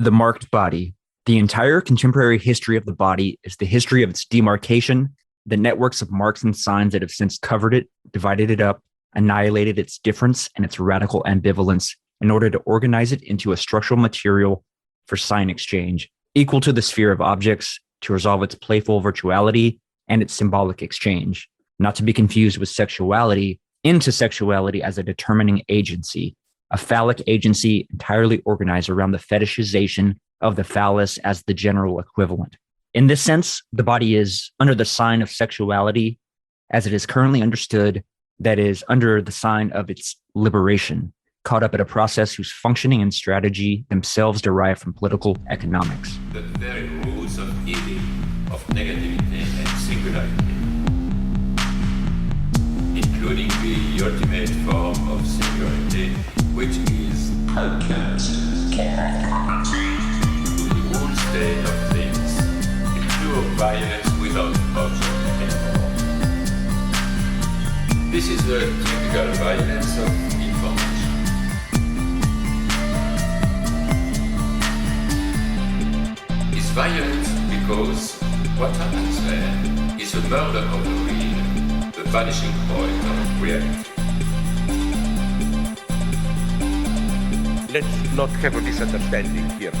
The marked body. The entire contemporary history of the body is the history of its demarcation, the networks of marks and signs that have since covered it, divided it up, annihilated its difference and its radical ambivalence in order to organize it into a structural material for sign exchange, equal to the sphere of objects, to resolve its playful virtuality and its symbolic exchange, not to be confused with sexuality, into sexuality as a determining agency, a phallic agency entirely organized around the fetishization of the phallus as the general equivalent. In this sense, the body is under the sign of sexuality as it is currently understood, that is, under the sign of its liberation, caught up in a process whose functioning and strategy themselves derive from political economics. The very roots of evil, of negativity and singularity, including the ultimate form of singularity, which is outcast, the whole state of things, the pure violence without object anymore. This is the typical violence of information. It's violent because what happens there is a murder of the real, the vanishing point of reality. Let's not have a misunderstanding here.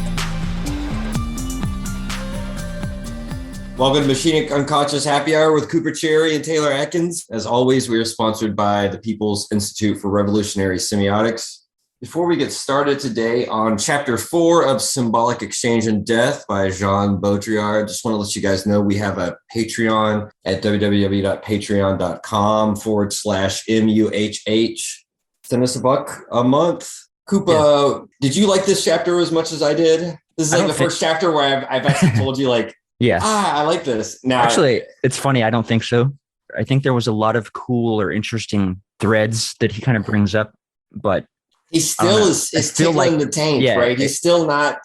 Welcome to Machinic Unconscious Happy Hour with Cooper Cherry and Taylor Atkins. As always, we are sponsored by the People's Institute for Revolutionary Semiotics. Before we get started today on Chapter 4 of Symbolic Exchange and Death by Jean Baudrillard, just want to let you guys know we have a Patreon at www.patreon.com/MUHH. Send us $1 a month. Koopa, Did you like this chapter as much as I did? This is like the first chapter where I've actually told you like, I like this. Now, actually, it's funny. I don't think so. I think there was a lot of cool or interesting threads that he kind of brings up, but he still is tickling the taint, right? He's still not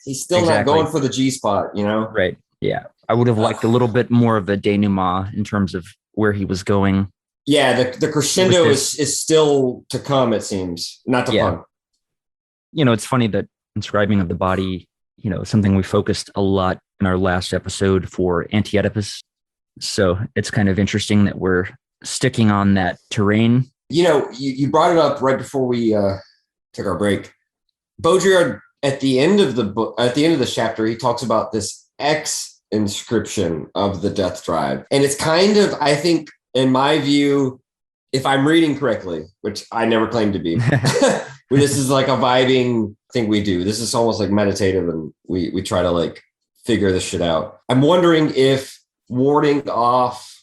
going for the G spot, you know? Right. Yeah. I would have liked a little bit more of a denouement in terms of where he was going. Yeah. The crescendo is still to come, it seems. Not to come. You know, it's funny that inscribing of the body, you know, something we focused a lot in our last episode for Anti-Oedipus. So it's kind of interesting that we're sticking on that terrain. You know, you brought it up right before we took our break. Baudrillard, at the end of the book, at the end of the chapter, he talks about this X inscription of the death drive. And it's kind of, I think, in my view, if I'm reading correctly, which I never claim to be, this is like a vibing thing we do. This is almost like meditative, and we try to like figure this shit out. I'm wondering if warding off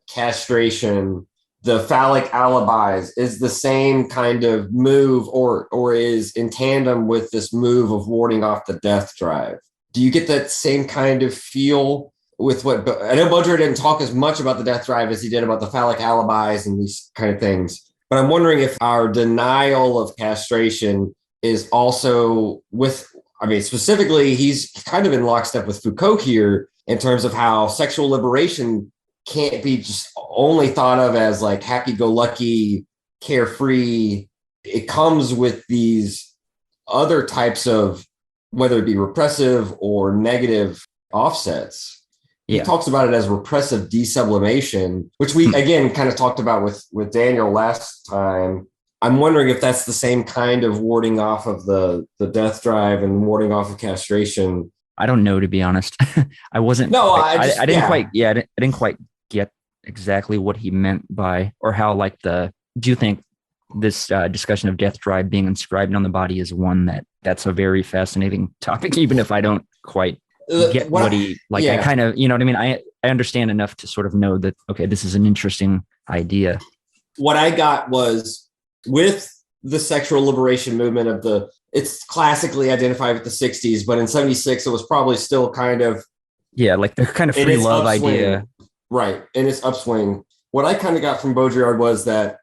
castration, the phallic alibis, is the same kind of move or is in tandem with this move of warding off the death drive. Do you get that same kind of feel with what, I know Baudrillard didn't talk as much about the death drive as he did about the phallic alibis and these kind of things, but I'm wondering if our denial of castration is also with, I mean, specifically, he's kind of in lockstep with Foucault here in terms of how sexual liberation can't be just only thought of as like happy-go-lucky, carefree. It comes with these other types of, whether it be repressive or negative offsets. He talks about it as repressive desublimation, which we, again, kind of talked about with Daniel last time. I'm wondering if that's the same kind of warding off of the death drive and warding off of castration. I don't know, to be honest. I wasn't. No, I didn't quite. Yeah, I didn't quite get exactly what he meant by, or how like do you think this discussion of death drive being inscribed on the body is one that's a very fascinating topic, even if I don't quite get what he like. I kind of, you know what I mean? I understand enough to sort of know that, okay, this is an interesting idea. What I got was, with the sexual liberation movement it's classically identified with the 60s, but in 76, it was probably still kind of. Yeah, like the kind of free love idea. Right, in its upswing. What I kind of got from Baudrillard was that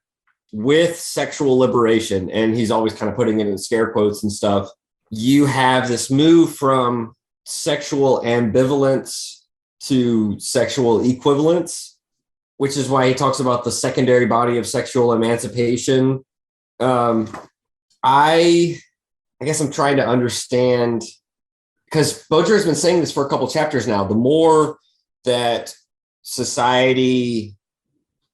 with sexual liberation, and he's always kind of putting it in scare quotes and stuff, you have this move from sexual ambivalence to sexual equivalence, which is why he talks about the secondary body of sexual emancipation. I guess I'm trying to understand because Baudrillard has been saying this for a couple chapters now, the more that society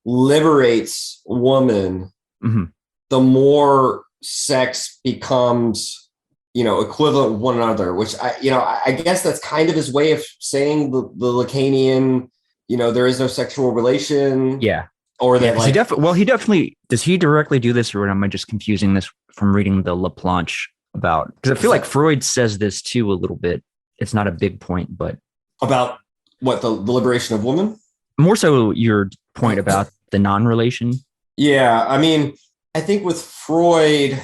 liberates woman, the more sex becomes, equivalent with one another, which I guess that's kind of his way of saying the Lacanian, there is no sexual relation. Yeah. Or that he definitely, does he directly do this, or am I just confusing this from reading the Laplanche about, because I feel like Freud says this too a little bit. It's not a big point, but about what, the liberation of woman? More so your point about the non-relation. Yeah. I mean, I think with Freud,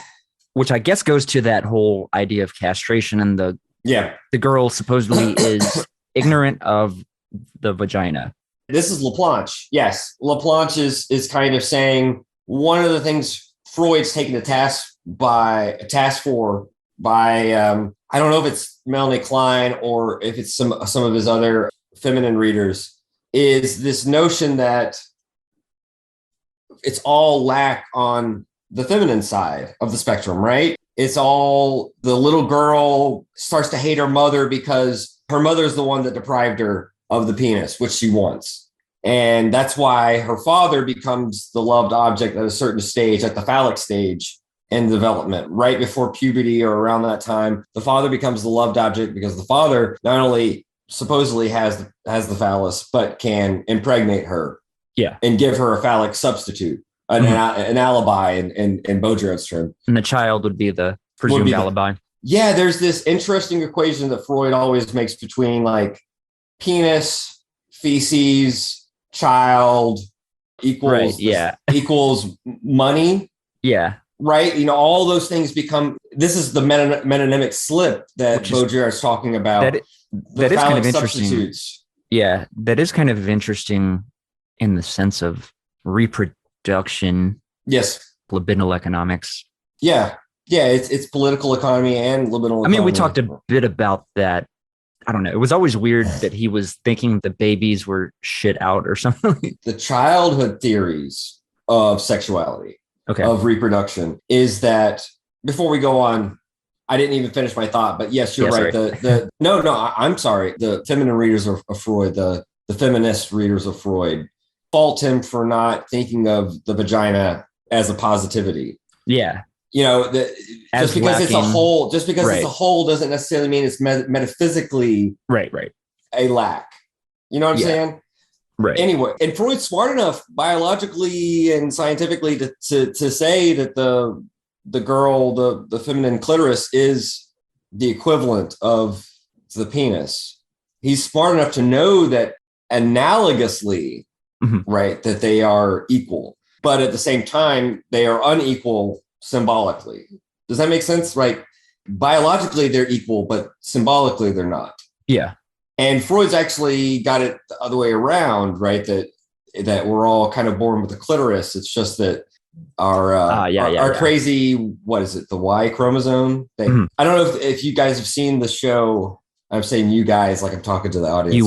which I guess goes to that whole idea of castration, and the girl supposedly is ignorant of the vagina. This is Laplanche. Yes. Laplanche is kind of saying one of the things Freud's taken to task for by I don't know if it's Melanie Klein or if it's some of his other feminine readers, is this notion that it's all lack on the feminine side of the spectrum, right? It's all the little girl starts to hate her mother because her mother's the one that deprived her of the penis, which she wants. And that's why her father becomes the loved object at a certain stage, at the phallic stage in development, right before puberty or around that time. The father becomes the loved object because the father not only supposedly has the phallus, but can impregnate her, and give her a phallic substitute, an alibi in Baudrillard's term. And the child would be the presumed alibi. Yeah, there's this interesting equation that Freud always makes between like penis, feces, child equals equals money. Yeah. Right. All those things become, this is the metonymic slip that Baudrillard is talking about. That is kind of interesting. Substitutes. Yeah. That is kind of interesting in the sense of reproduction. Yes. Libidinal economics. Yeah. Yeah. It's political economy and libidinal economy. We talked a bit about that. I don't know. It was always weird that he was thinking the babies were shit out or something. The childhood theories of sexuality, of reproduction, is that, before we go on, I didn't even finish my thought, but yes, you're right. I'm sorry. The feminine readers of Freud, the feminist readers of Freud, fault him for not thinking of the vagina as a positivity. Yeah. Just because it's a whole doesn't necessarily mean it's metaphysically a lack. You know what I'm saying? Right. Anyway, and Freud's smart enough biologically and scientifically to say that the girl, the feminine clitoris, is the equivalent of the penis. He's smart enough to know that analogously, that they are equal, but at the same time, they are unequal symbolically. Does that make sense? Right. Biologically, they're equal, but symbolically, they're not. Yeah. And Freud's actually got it the other way around, right? That we're all kind of born with a clitoris. It's just that our crazy, what is it? The Y chromosome thing. I don't know if you guys have seen the show. I'm saying you guys, like I'm talking to the audience,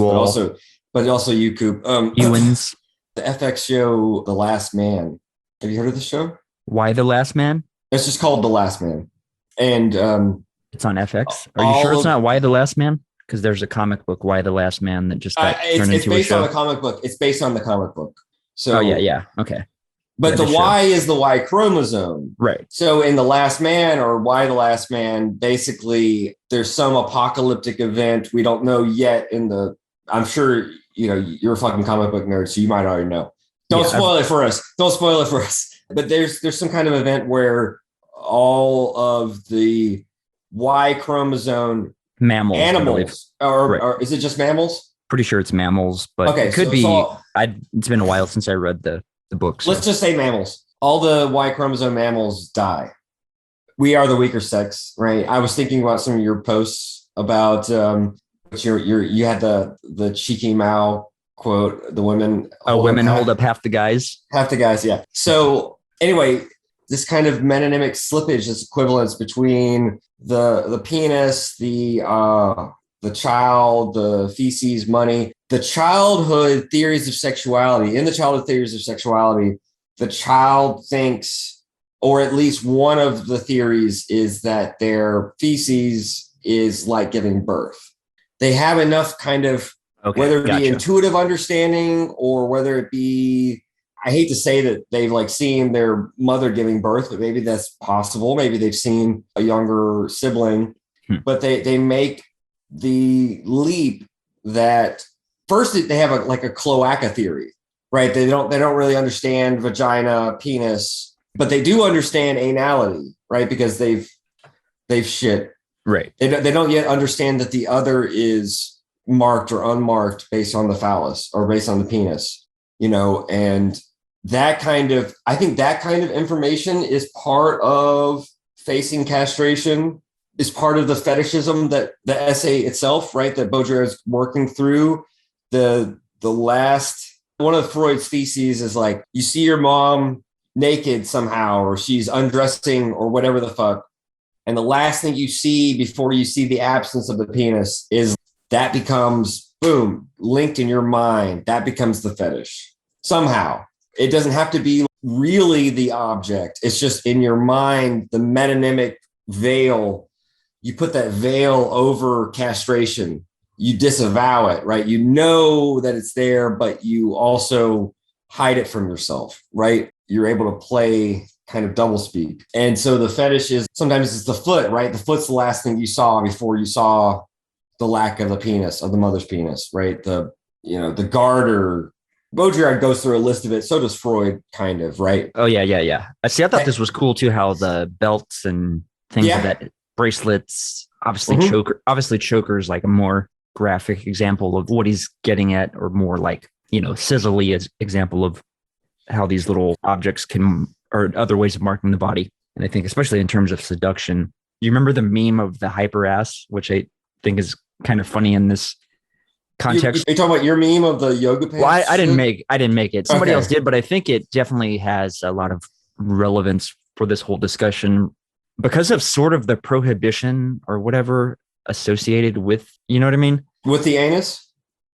but also you, Coop. Ewans. The FX show, The Last Man. Have you heard of the show? Why The Last Man? It's just called The Last Man. And it's on FX. Are you sure it's not Why the Last Man? Because there's a comic book, Why the Last Man, that just got turned into a show. It's based on the comic book. It's based on the comic book. So okay. But the Y is the Y chromosome. Right. So in The Last Man, or Why the Last Man, basically there's some apocalyptic event we don't know yet I'm sure you're a fucking comic book nerd, so you might already know. Don't spoil it for us. But there's some kind of event where all of the Y chromosome animals, or is it just mammals? Pretty sure it's mammals, but it could be. It's been a while since I read the book. So. Let's just say mammals. All the Y chromosome mammals die. We are the weaker sex, right? I was thinking about some of your posts about you had the cheeky Mao quote, the women hold up half the guys. Yeah. So anyway, this kind of metonymic slippage, this equivalence between the penis, the child, the feces, money, the childhood theories of sexuality. In the childhood theories of sexuality, the child thinks, or at least one of the theories is that their feces is like giving birth. They have enough kind of, whether it be intuitive understanding or whether it be, I hate to say that they've like seen their mother giving birth, but maybe that's possible. Maybe they've seen a younger sibling, but they make the leap that first they have a cloaca theory, right? They don't really understand vagina, penis, but they do understand anality, right? Because they've shit. Right. They don't yet understand that the other is marked or unmarked based on the phallus or based on the penis, and I think that kind of information is part of facing castration, is part of the fetishism that the essay itself, right, that Baudrillard is working through. The last one of Freud's theses is like, you see your mom naked somehow, or she's undressing or whatever the fuck. And the last thing you see before you see the absence of the penis is that becomes, boom, linked in your mind. That becomes the fetish somehow. It doesn't have to be really the object. It's just in your mind, the metonymic veil. You put that veil over castration. You disavow it, right? You know that it's there, but you also hide it from yourself, right? You're able to play kind of doublespeak. And so the fetish is, sometimes it's the foot, right? The foot's the last thing you saw before you saw the lack of the penis, of the mother's penis, right? The garter. Baudrillard goes through a list of it. So does Freud, kind of, right? Oh, yeah. I thought this was cool too, how the belts and things like that, bracelets, obviously chokers, like a more graphic example of what he's getting at, or more like, sizzly as example of how these little objects or other ways of marking the body. And I think especially in terms of seduction, you remember the meme of the hyper ass, which I think is kind of funny in this context. You're talking about your meme of the yoga pants? Well, I didn't make it. Somebody else did, but I think it definitely has a lot of relevance for this whole discussion because of sort of the prohibition or whatever associated with, you know what I mean? With the anus?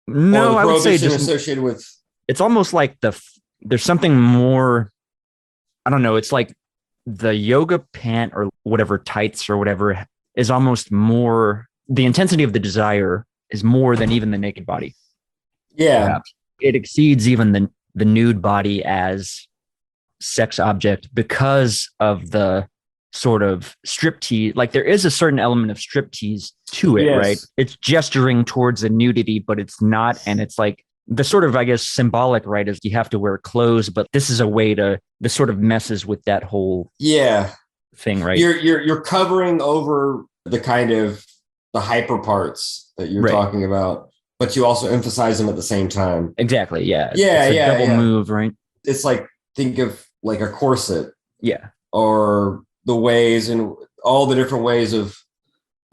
No, I would say just associated with. It's almost like there's something more. I don't know. It's like the yoga pant or whatever, tights or whatever, is almost more. The intensity of the desire is more than even the naked body. Yeah. Perhaps. It exceeds even the nude body as sex object because of the sort of striptease. Like there is a certain element of striptease to it, right? It's gesturing towards the nudity, but it's not. And it's like the sort of, I guess, symbolic, right, is you have to wear clothes, but this is a way this sort of messes with that whole thing, right? You're covering over the kind of the hyper parts that you're talking about, but you also emphasize them at the same time. Exactly. Yeah. It's a double move, right? It's like, think of like a corset. Yeah. Or the ways and all the different ways of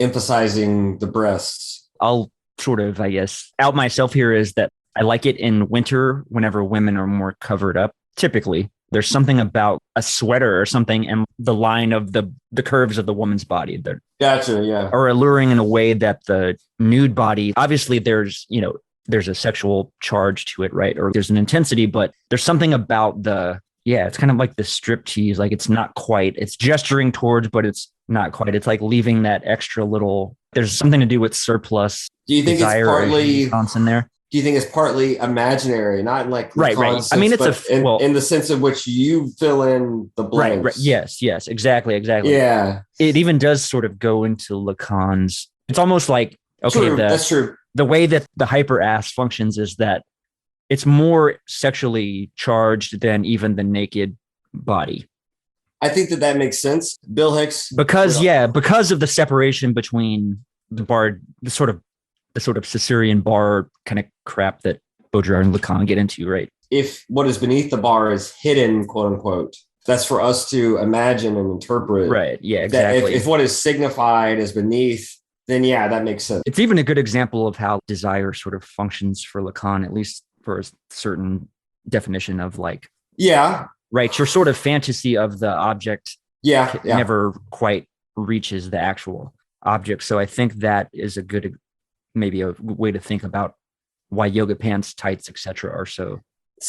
emphasizing the breasts. I'll sort of, I guess, out myself here is that I like it in winter whenever women are more covered up. Typically, there's something about a sweater or something and the line of the curves of the woman's body that are alluring in a way that the nude body, obviously there's a sexual charge to it, right? Or there's an intensity, but there's something about it's kind of like the striptease. Like it's gesturing towards, but it's not quite. It's like leaving that extra little, there's something to do with surplus. Do you think it's partly in there? Do you think it's partly imaginary, not in like right? Sense, I mean, in the sense of which you fill in the blanks. Right. Yes. Exactly. Yeah. It even does sort of go into Lacan's. It's almost like that's true. The way that the hyper ass functions is that it's more sexually charged than even the naked body. I think that makes sense. Bill Hicks, because of the separation between the sort of Caesarean bar kind of crap that Baudrillard and Lacan get into, right? If what is beneath the bar is hidden, quote unquote, that's for us to imagine and interpret. Right. Yeah, exactly. If what is signified as beneath, then that makes sense. It's even a good example of how desire sort of functions for Lacan, at least for a certain definition of like, right. Your sort of fantasy of the object never quite reaches the actual object. So I think that is maybe a way to think about why yoga pants, tights, etc. are so.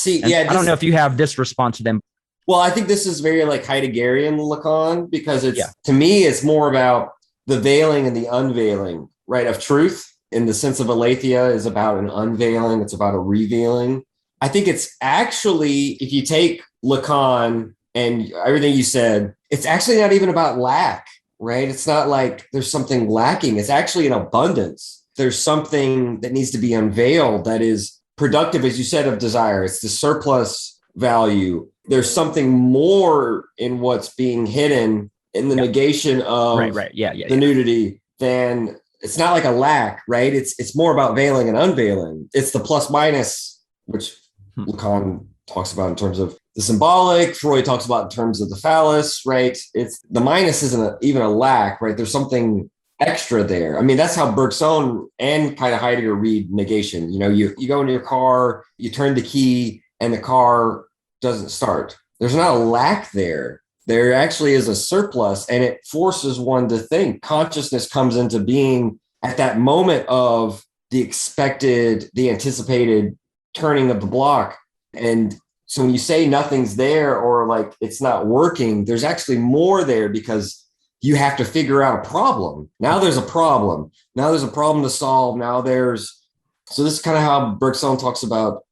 I don't know if you have this response to them. Well, I think this is very like Heideggerian Lacan because it's to me, it's more about the veiling and the unveiling, right, of truth in the sense of aletheia is about an unveiling. It's about a revealing. I think it's actually, if you take Lacan and everything you said, it's actually not even about lack, right? It's not like there's something lacking. It's actually an abundance. There's something that needs to be unveiled that is productive, as you said, of desire. It's the surplus value. There's something more in what's being hidden in the negation of the nudity than it's not like a lack, right? It's more about veiling and unveiling. It's the plus minus, which Lacan talks about in terms of the symbolic. Freud talks about in terms of the phallus, right? It's the minus isn't even a lack, right? There's something extra there. I mean, that's how Bergson and kind of Heidegger read negation. You know, you go into your car, you turn the key, and the car doesn't start. There's not a lack there. There actually is a surplus, and it forces one to think. Consciousness comes into being at that moment of the expected, the anticipated turning of the block. And so when you say nothing's there or like it's not working, there's actually more there because you have to figure out a problem. Now there's a problem. Now there's a problem to solve. So this is kind of how Bergson talks about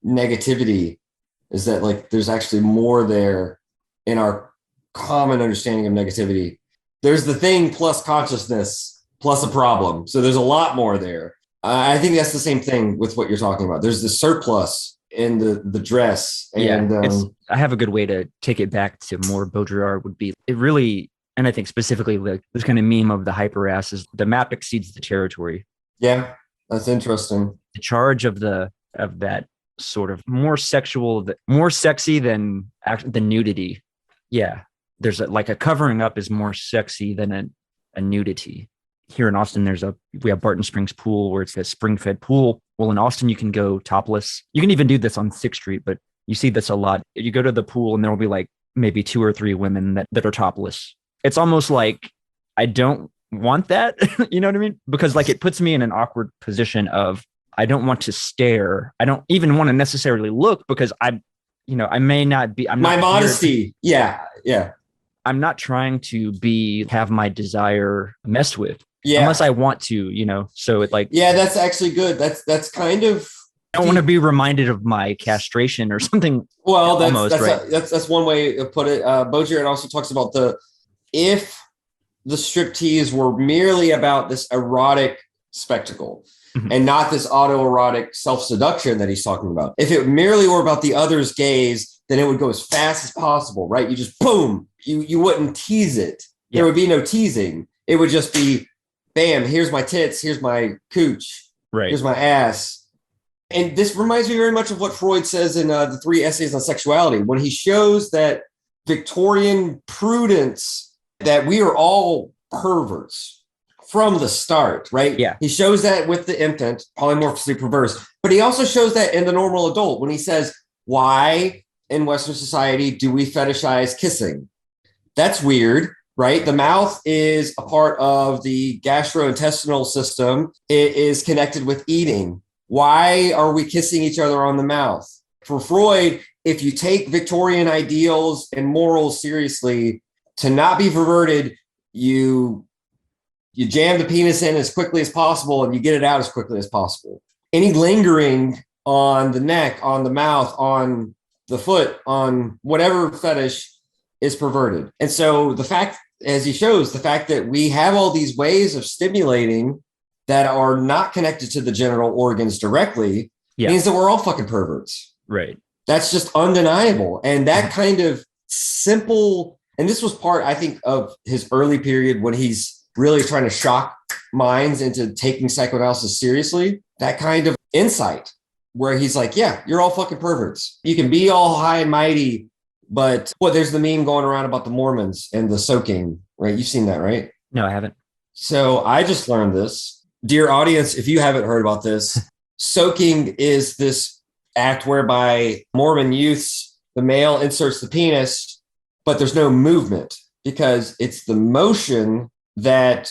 negativity, is that like there's actually more there in our common understanding of negativity. There's the thing plus consciousness plus a problem. So there's a lot more there. I think that's the same thing with what you're talking about. There's the surplus in the dress. And I have a good way to take it back to more Baudrillard would be it really, and I think specifically like this kind of meme of the hyper ass is the map exceeds the territory. Yeah, that's interesting. The charge of that sort of more sexual, more sexy than the nudity. Yeah, there's a covering up is more sexy than a nudity. Here in Austin, we have Barton Springs Pool where it's a spring-fed pool. Well, in Austin, you can go topless. You can even do this on 6th Street, but you see this a lot. You go to the pool and there will be like maybe 2 or 3 women that are topless. It's almost like I don't want that. You know what I mean? Because like it puts me in an awkward position of I don't want to stare. I don't even want to necessarily look because I may not be. My modesty. Yeah. I'm not trying to have my desire messed with. Yeah. Unless I want to, so it like. Yeah, that's actually good. That's kind of. I don't want to be reminded of my castration or something. Well, that's one way to put it. Baudrillard also talks about if the striptease were merely about this erotic spectacle and not this autoerotic self-seduction that he's talking about. If it merely were about the other's gaze, then it would go as fast as possible, right? You just boom, you wouldn't tease it. Yeah. There would be no teasing. It would just be, bam, here's my tits, here's my cooch, right? Here's my ass. And this reminds me very much of what Freud says in the 3 essays on sexuality, when he shows that Victorian prudence, that we are all perverts from the start, right? Yeah. He shows that with the infant, polymorphously perverse, but he also shows that in the normal adult when he says, why in Western society do we fetishize kissing? That's weird, right? The mouth is a part of the gastrointestinal system. It is connected with eating. Why are we kissing each other on the mouth? For Freud, if you take Victorian ideals and morals seriously, to not be perverted, you jam the penis in as quickly as possible and you get it out as quickly as possible. Any lingering on the neck, on the mouth, on the foot, on whatever fetish is perverted. And so the fact, as he shows, the fact that we have all these ways of stimulating that are not connected to the genital organs directly means that we're all fucking perverts. Right. That's just undeniable. And that kind of simple, and this was part, I think, of his early period when he's really trying to shock minds into taking psychoanalysis seriously, that kind of insight where he's like, yeah, you're all fucking perverts. You can be all high and mighty, but there's the meme going around about the Mormons and the soaking, right? You've seen that, right? No, I haven't. So I just learned this. Dear audience, if you haven't heard about this, soaking is this act whereby Mormon youths, the male inserts the penis, but there's no movement because it's the motion that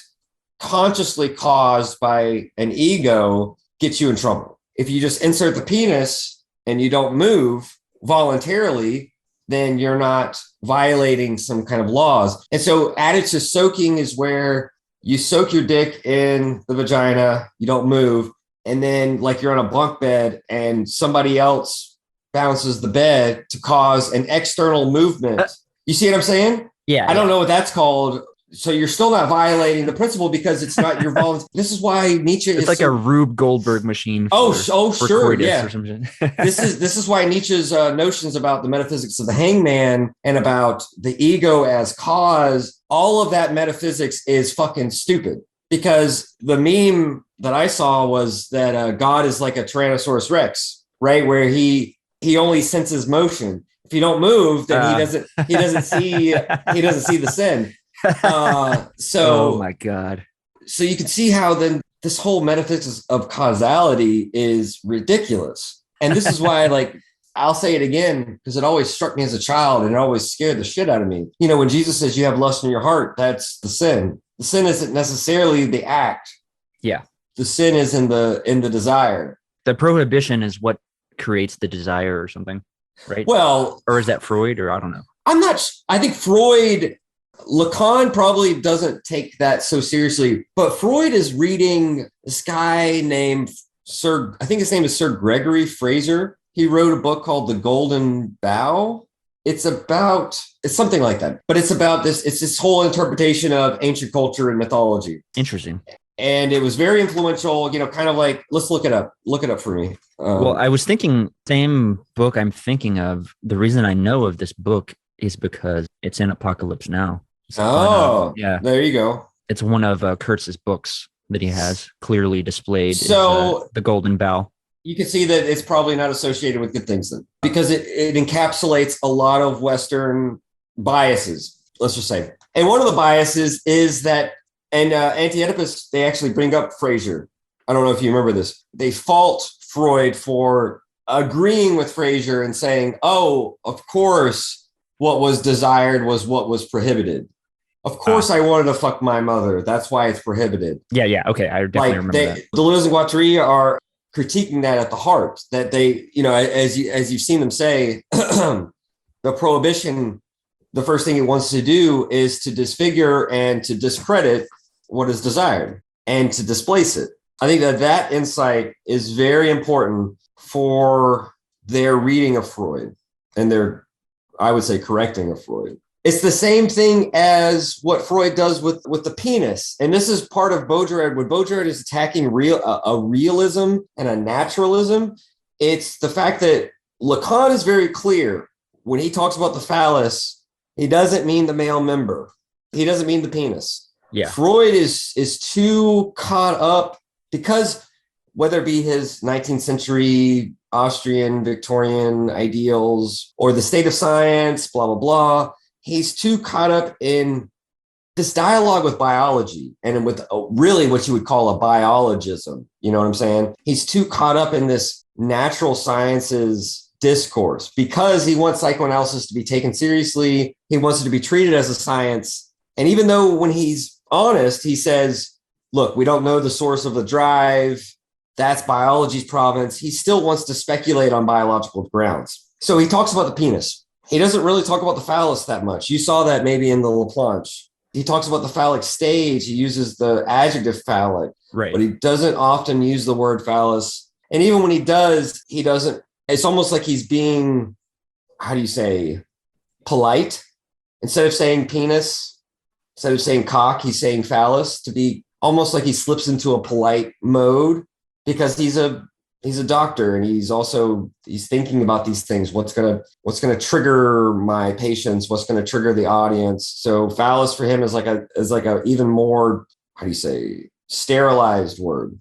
consciously caused by an ego gets you in trouble. If you just insert the penis and you don't move voluntarily, then you're not violating some kind of laws. And so added to soaking is where you soak your dick in the vagina, you don't move, and then like you're on a bunk bed and somebody else bounces the bed to cause an external movement. You see what I'm saying? Yeah. I don't know what that's called. So you're still not violating the principle because it's not your voluntary. This is why Nietzsche it's is like a Rube Goldberg machine. For sure, coitus yeah. Or something. this is why Nietzsche's notions about the metaphysics of the hangman and about the ego as cause, all of that metaphysics is fucking stupid. Because the meme that I saw was that God is like a Tyrannosaurus Rex, right? Where he only senses motion. If you don't move, then he doesn't see the sin. Oh my God. So you can see how then this whole metaphysics of causality is ridiculous. And this is why, like, I'll say it again, because it always struck me as a child and it always scared the shit out of me. You know, when Jesus says you have lust in your heart, that's the sin. The sin isn't necessarily the act. Yeah. The sin is in the desire. The prohibition is what creates the desire or something, right? Well, or is that Freud, or I don't know. I think Lacan probably doesn't take that so seriously, but Freud is reading this guy named I think his name is Sir Gregory Fraser. He wrote a book called The Golden Bough. It's something like that, but it's about this whole interpretation of ancient culture and mythology. Interesting. And it was very influential, you know, kind of like, let's look it up for me. Well, I was thinking, same book I'm thinking of. The reason I know of this book is because it's in Apocalypse Now. Yeah. There you go. It's one of Kurtz's books that he has clearly displayed. So The Golden Bough. You can see that it's probably not associated with good things then, because it encapsulates a lot of Western biases, let's just say. And one of the biases is that, and Anti-Oedipus, they actually bring up Fraser. I don't know if you remember this. They fault Freud for agreeing with Fraser and saying, oh, of course, what was desired was what was prohibited. Of course, I wanted to fuck my mother. That's why it's prohibited. Yeah. Okay, I definitely remember that. Deleuze and Guattari are critiquing that at the heart, that they, you know, as you've seen them say, the prohibition, the first thing it wants to do is to disfigure and to discredit what is desired and to displace it. I think that insight is very important for their reading of Freud and their, I would say, correcting of Freud. It's the same thing as what Freud does with the penis. And this is part of Baudrillard. When Baudrillard is attacking a realism and a naturalism, it's the fact that Lacan is very clear. When he talks about the phallus, he doesn't mean the male member. He doesn't mean the penis. Yeah. Freud is too caught up, because whether it be his 19th century Austrian Victorian ideals or the state of science, blah, blah, blah, he's too caught up in this dialogue with biology and with really what you would call a biologism. You know what I'm saying? He's too caught up in this natural sciences discourse because he wants psychoanalysis to be taken seriously. He wants it to be treated as a science. And even though when he's honest, he says, look, we don't know the source of the drive. That's biology's province. He still wants to speculate on biological grounds. So he talks about the penis. He doesn't really talk about the phallus that much. You saw that maybe in the Laplanche. He talks about the phallic stage. He uses the adjective phallic, right? But he doesn't often use the word phallus. And even when he does, he doesn't. It's almost like he's being, how do you say, polite. Instead of saying penis, instead of saying cock, he's saying phallus, to be almost like he slips into a polite mode, because he's a doctor and he's thinking about these things. What's gonna trigger my patients? What's gonna trigger the audience? So phallus for him is like a even more, how do you say, sterilized word.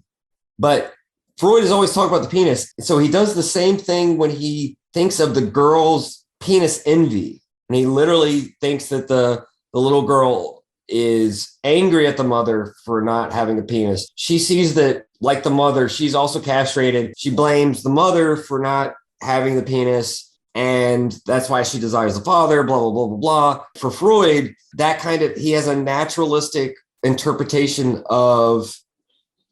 But Freud is always talking about the penis. So he does the same thing when he thinks of the girl's penis envy. And he literally thinks that the little girl is angry at the mother for not having a penis. She sees that, like the mother, she's also castrated. She blames the mother for not having the penis, and that's why she desires the father, blah, blah, blah, blah, blah. For Freud, he has a naturalistic interpretation of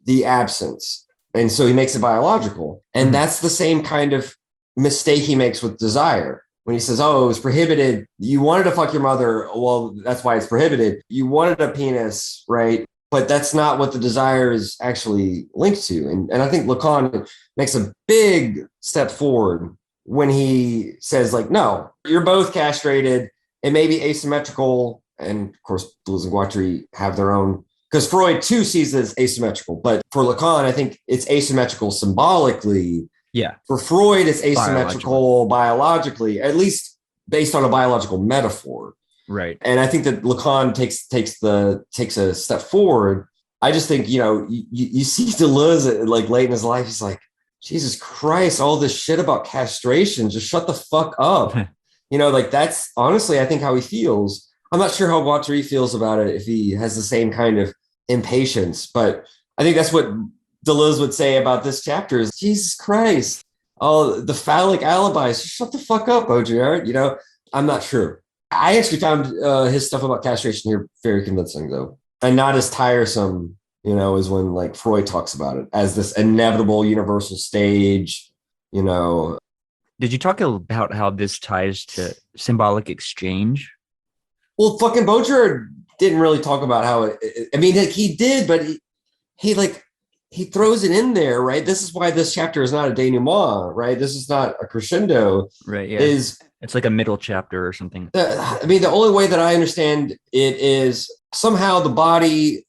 the absence. And so he makes it biological. And that's the same kind of mistake he makes with desire. When he says, oh, it was prohibited. You wanted to fuck your mother. Well, that's why it's prohibited. You wanted a penis, right? but that's not what the desire is actually linked to. And I think Lacan makes a big step forward when he says, like, no, you're both castrated. It may be asymmetrical. And of course, Deleuze and Guattari have their own, because Freud too sees it as asymmetrical. But for Lacan, I think it's asymmetrical symbolically. Yeah. For Freud, it's asymmetrical biologically, at least based on a biological metaphor. Right. And I think that Lacan takes a step forward. I just think, you see Deleuze like late in his life, he's like, Jesus Christ, all this shit about castration, just shut the fuck up. Like that's honestly, I think how he feels. I'm not sure how Guattari feels about it, if he has the same kind of impatience, but I think that's what Deleuze would say about this chapter is, Jesus Christ, oh, the phallic alibis, just shut the fuck up, Baudrillard. I'm not sure. I actually found his stuff about castration here very convincing, though, and not as tiresome, as when like Freud talks about it as this inevitable universal stage. Did you talk about how this ties to symbolic exchange? Well, fucking Baudrillard didn't really talk about how he did, but he throws it in there, right? This is why this chapter is not a denouement, right? This is not a crescendo. Right. Yeah. It's like a middle chapter or something. The only way that I understand it is somehow the body,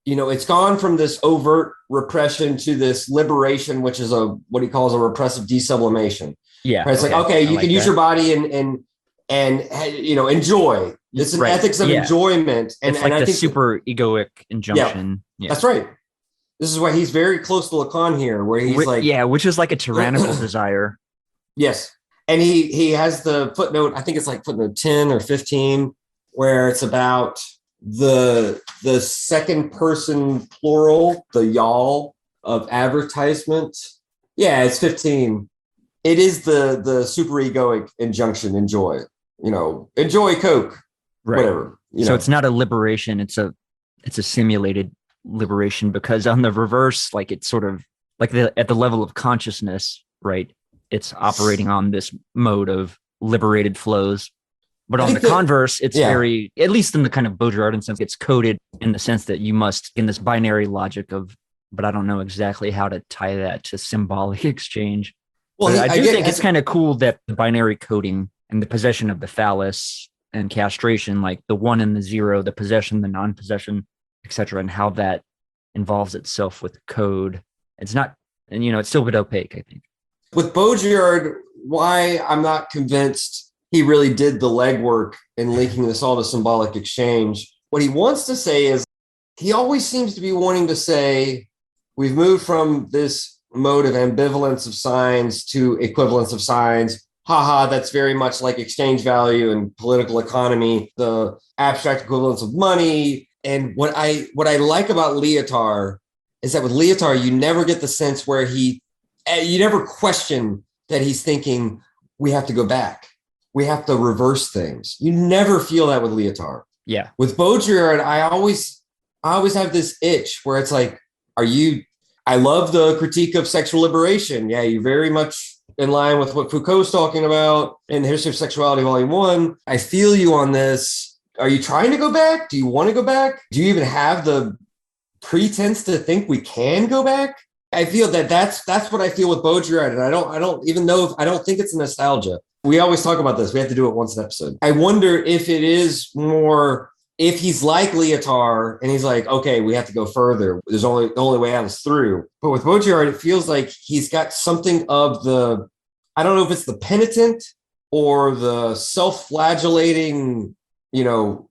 it's gone from this overt repression to this liberation, which is what he calls a repressive desublimation. Yeah. Right? It's like, okay, you can use your body and enjoy. It's an ethics of enjoyment. And I think super egoic injunction. Yeah, that's right. This is why he's very close to Lacan here, where he's which is like a tyrannical desire. Yes. And he has the footnote, I think it's like footnote 10 or 15, where it's about the second person plural, the y'all of advertisement. Yeah, it's 15. It is the super egoic injunction, enjoy, enjoy Coke, right. Whatever. So it's not a liberation, it's a simulated liberation, because on the reverse, like it's sort of like at the level of consciousness, right? It's operating on this mode of liberated flows. But on the converse, it's very, at least in the kind of Baudrillardian sense, it's coded in the sense that you must, in this binary logic of, but I don't know exactly how to tie that to symbolic exchange. Well, I do think it's kind of cool that the binary coding and the possession of the phallus and castration, like the 1 and the 0, the possession, the non-possession, etc., and how that involves itself with code. It's not, and it's still a bit opaque, I think. With Baudrillard, why I'm not convinced he really did the legwork in linking this all to symbolic exchange. What he wants to say is he always seems to be wanting to say, we've moved from this mode of ambivalence of signs to equivalence of signs. Haha, that's very much like exchange value and political economy, the abstract equivalence of money. And what I like about Lyotard is that with Lyotard, you never get the sense where you never question that he's thinking, we have to go back. We have to reverse things. You never feel that with Lyotard. Yeah. With Baudrillard, I always have this itch where it's like, I love the critique of sexual liberation. Yeah, you're very much in line with what Foucault's talking about in the History of Sexuality, Volume 1. I feel you on this. Are you trying to go back? Do you want to go back? Do you even have the pretense to think we can go back? I feel that's what I feel with Baudrillard, and I don't even know I don't think it's a nostalgia. We always talk about this. We have to do it once an episode. I wonder if it is more, if he's like Lyotard and he's like, okay, we have to go further. The only way out is through. But with Baudrillard, it feels like he's got something of the, I don't know if it's the penitent or the self-flagellating,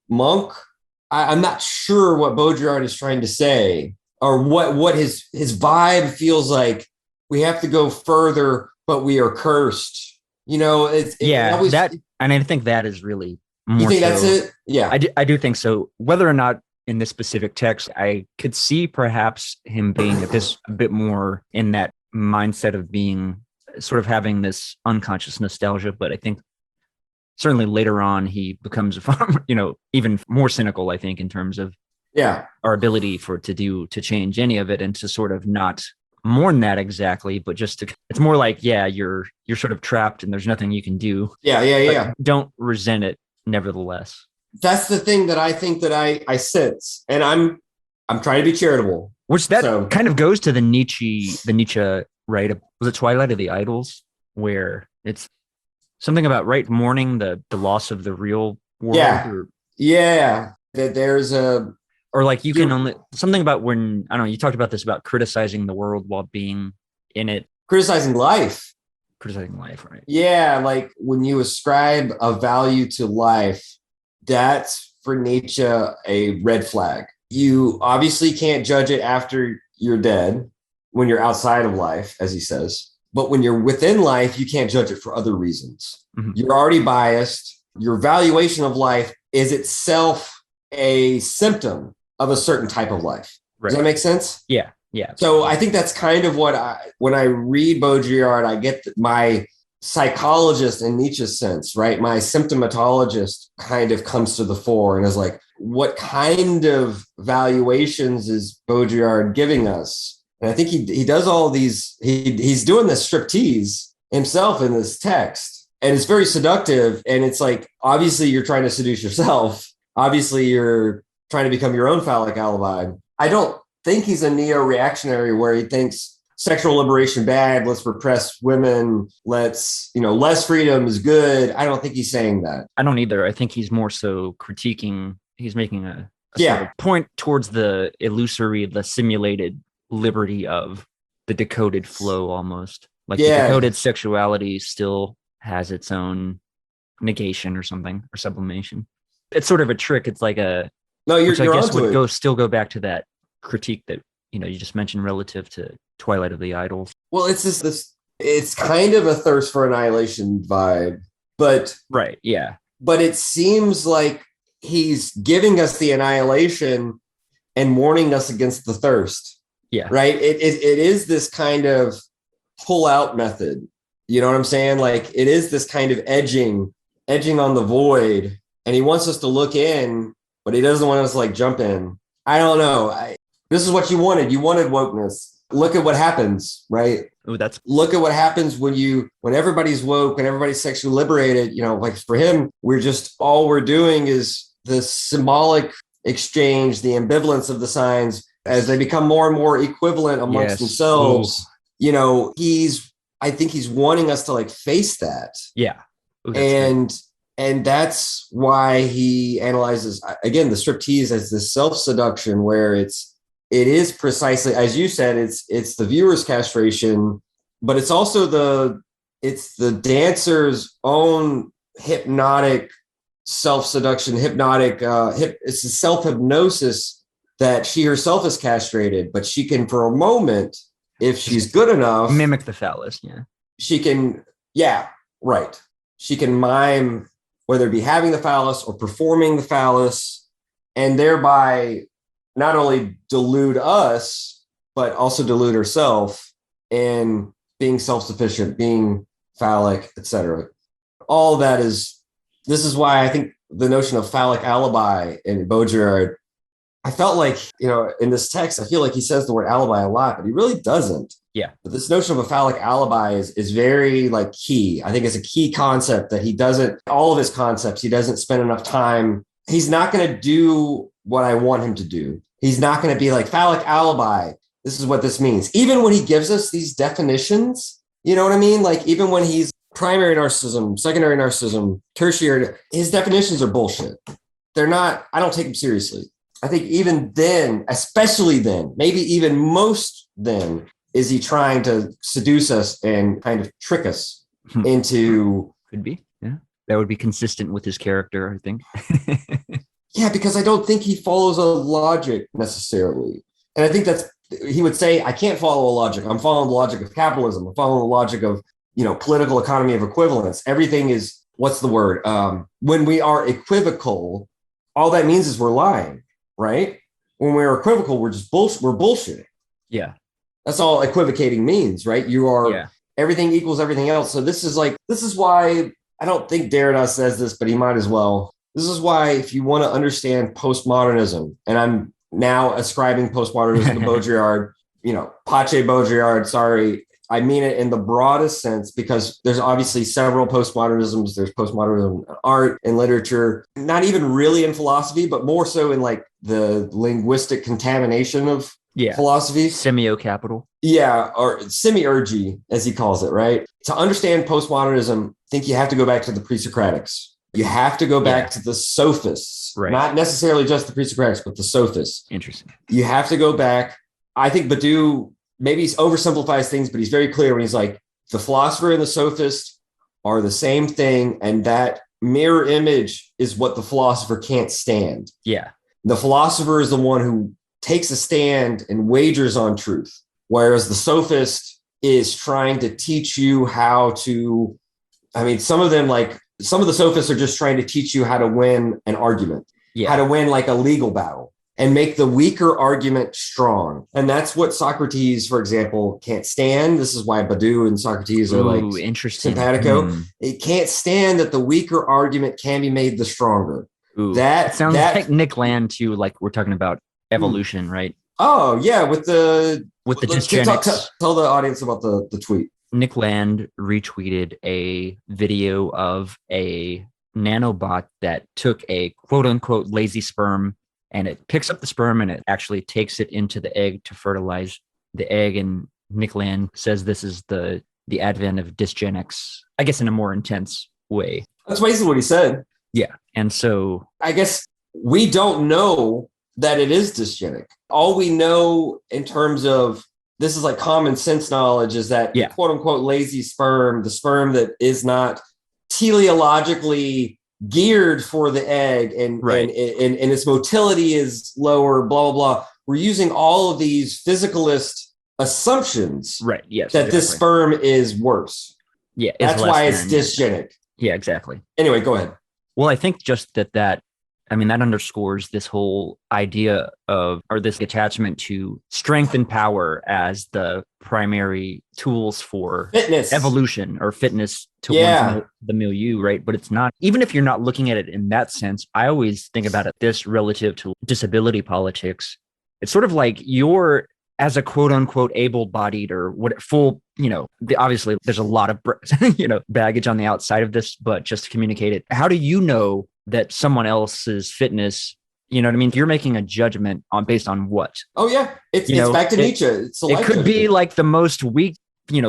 monk. I'm not sure what Baudrillard is trying to say, or what his vibe feels like. We have to go further, but we are cursed. That, and I think that is really more. You think that's it? Yeah, I do think so. Whether or not in this specific text, I could see perhaps him being a bit more in that mindset of being sort of having this unconscious nostalgia. But I think certainly later on he becomes, even more cynical, I think, in terms of our ability to change any of it and to sort of not mourn that exactly, but just it's more like, you're sort of trapped and there's nothing you can do. Yeah. Don't resent it nevertheless. That's the thing that I think that I sense. And I'm trying to be charitable. Which that So- kind of goes to the Nietzsche, right? Was it Twilight of the Idols, where it's something about mourning the loss of the real world, Yeah. Yeah. That there's or like you can only something about when I don't know. You talked about this about criticizing the world while being in it, criticizing life. Right? Yeah, like when you ascribe a value to life, that's for Nietzsche a red flag. You obviously can't judge it after you're dead, when you're outside of life, as he says. But when you're within life, you can't judge it for other reasons. Mhm. You're already biased. Your valuation of life is itself a symptom of a certain type of life. Right. Does that make sense? Yeah. So I think that's kind of what when I read Baudrillard, I get my psychologist in Nietzsche's sense, right? My symptomatologist kind of comes to the fore and is like, what kind of valuations is Baudrillard giving us? And I think he does all these, he's doing this striptease himself in this text. And it's very seductive. And it's like, obviously you're trying to seduce yourself. Obviously you're trying to become your own phallic alibi. I don't think he's a neo-reactionary where he thinks sexual liberation bad, let's repress women, let's, less freedom is good. I don't think he's saying that. I don't either. I think he's more so critiquing, he's making a Yeah. sort of point towards the illusory, the simulated liberty of the decoded flow almost. Like the decoded sexuality still has its own negation or something, or sublimation. It's sort of a trick. It's like a, no, which I you're guess onto would it. still go back to that critique that you just mentioned relative to Twilight of the Idols. Well, it's this it's kind of a thirst for annihilation vibe, but Right. Yeah. but it seems like he's giving us the annihilation and warning us against the thirst. Yeah. Right. It is this kind of pull out method. You know what I'm saying? Like it is this kind of edging on the void, and he wants us to look in, but he doesn't want us to like jump in. I don't know. This is what you wanted. You wanted wokeness. Look at what happens, right? Oh, Look at what happens when everybody's woke, when everybody's sexually liberated. Like for him, all we're doing is the symbolic exchange, the ambivalence of the signs as they become more and more equivalent amongst themselves. Ooh. I think he's wanting us to like face that. Yeah. Ooh, that's good. And that's why he analyzes again the striptease as this self-seduction, where it is precisely as you said, it's the viewer's castration, but it's also the dancer's own hypnotic self-seduction, it's a self-hypnosis that she herself is castrated, but she can for a moment, if she's good enough, mimic the phallus. Yeah. She can, right. She can mime, whether it be having the phallus or performing the phallus, and thereby not only delude us, but also delude herself in being self-sufficient, being phallic, etc. All that this is why I think the notion of phallic alibi in Baudrillard, I felt like, in this text, I feel like he says the word alibi a lot, but he really doesn't. Yeah. But this notion of a phallic alibi is very like key. I think it's a key concept that all of his concepts, he doesn't spend enough time. He's not going to do what I want him to do. He's not going to be like phallic alibi. This is what this means. Even when he gives us these definitions, you know what I mean? Like even when he's primary narcissism, secondary narcissism, tertiary, his definitions are bullshit. They're not, I don't take them seriously. I think even then, especially then, maybe even most then, is he trying to seduce us and kind of trick us into... Could be, yeah. That would be consistent with his character, I think. Yeah, because I don't think he follows a logic necessarily. And I think he would say, I can't follow a logic. I'm following the logic of capitalism. I'm following the logic of, political economy of equivalence. Everything is, what's the word? When we are equivocal, all that means is we're lying, right? When we're equivocal, we're just we're bullshitting. Yeah. That's all equivocating means, right? Everything equals everything else. So this is why I don't think Derrida says this, but he might as well. This is why if you want to understand postmodernism, and I'm now ascribing postmodernism to Baudrillard, Pache Baudrillard, sorry, I mean it in the broadest sense, because there's obviously several postmodernisms. There's postmodernism in art and literature, not even really in philosophy, but more so in like the linguistic contamination of philosophy. Semio-capital. Yeah, or semiurgy, as he calls it, right? To understand postmodernism, I think you have to go back to the pre-Socratics. You have to go back to the sophists, not necessarily just the pre-Socratics, but the sophists. Interesting. You have to go back. I think Badiou maybe he oversimplifies things, but he's very clear when he's like, the philosopher and the sophist are the same thing, and that mirror image is what the philosopher can't stand. Yeah. The philosopher is the one who takes a stand and wagers on truth, whereas the sophist is trying to teach you how to, I mean, some of the sophists are just trying to teach you how to win an argument, how to win like a legal battle and make the weaker argument strong. And that's what Socrates, for example, can't stand. This is why Badiou and Socrates are like interesting. simpatico. It can't stand that the weaker argument can be made the stronger. That sounds like Nick Land too, like we're talking about evolution, right? Oh yeah, with the dysgenics. Tell the audience about the tweet. Nick Land retweeted a video of a nanobot that took a quote unquote lazy sperm, and it picks up the sperm and it actually takes it into the egg to fertilize the egg. And Nick Land says this is the advent of dysgenics, I guess in a more intense way. That's basically what he said. Yeah. And so I guess we don't know that it is dysgenic. All we know in terms of this is like common sense knowledge is that the quote unquote lazy sperm, the sperm that is not teleologically geared for the egg and its motility is lower, blah, blah, blah. We're using all of these physicalist assumptions that this sperm is worse. Yeah. That's why it's dysgenic. Yeah, exactly. Anyway, go ahead. Well, I think just that underscores this whole idea of, or this attachment to strength and power as the primary tools for fitness, evolution, or fitness to the milieu, right? But it's not, even if you're not looking at it in that sense, I always think about it this relative to disability politics. It's sort of like you're, as a quote unquote able-bodied or what full, obviously there's a lot of, baggage on the outside of this, but just to communicate it, how do you know that someone else's fitness, you know what I mean? You're making a judgment based on what? Oh yeah. It's back to Nietzsche. It could be like the most weak,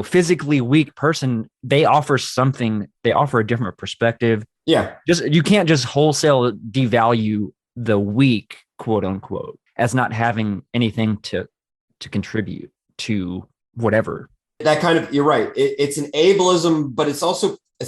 physically weak person. They offer a different perspective. Yeah. You can't just wholesale devalue the weak, quote unquote, as not having anything to contribute to whatever. That kind of, you're right. It's an ableism, but it's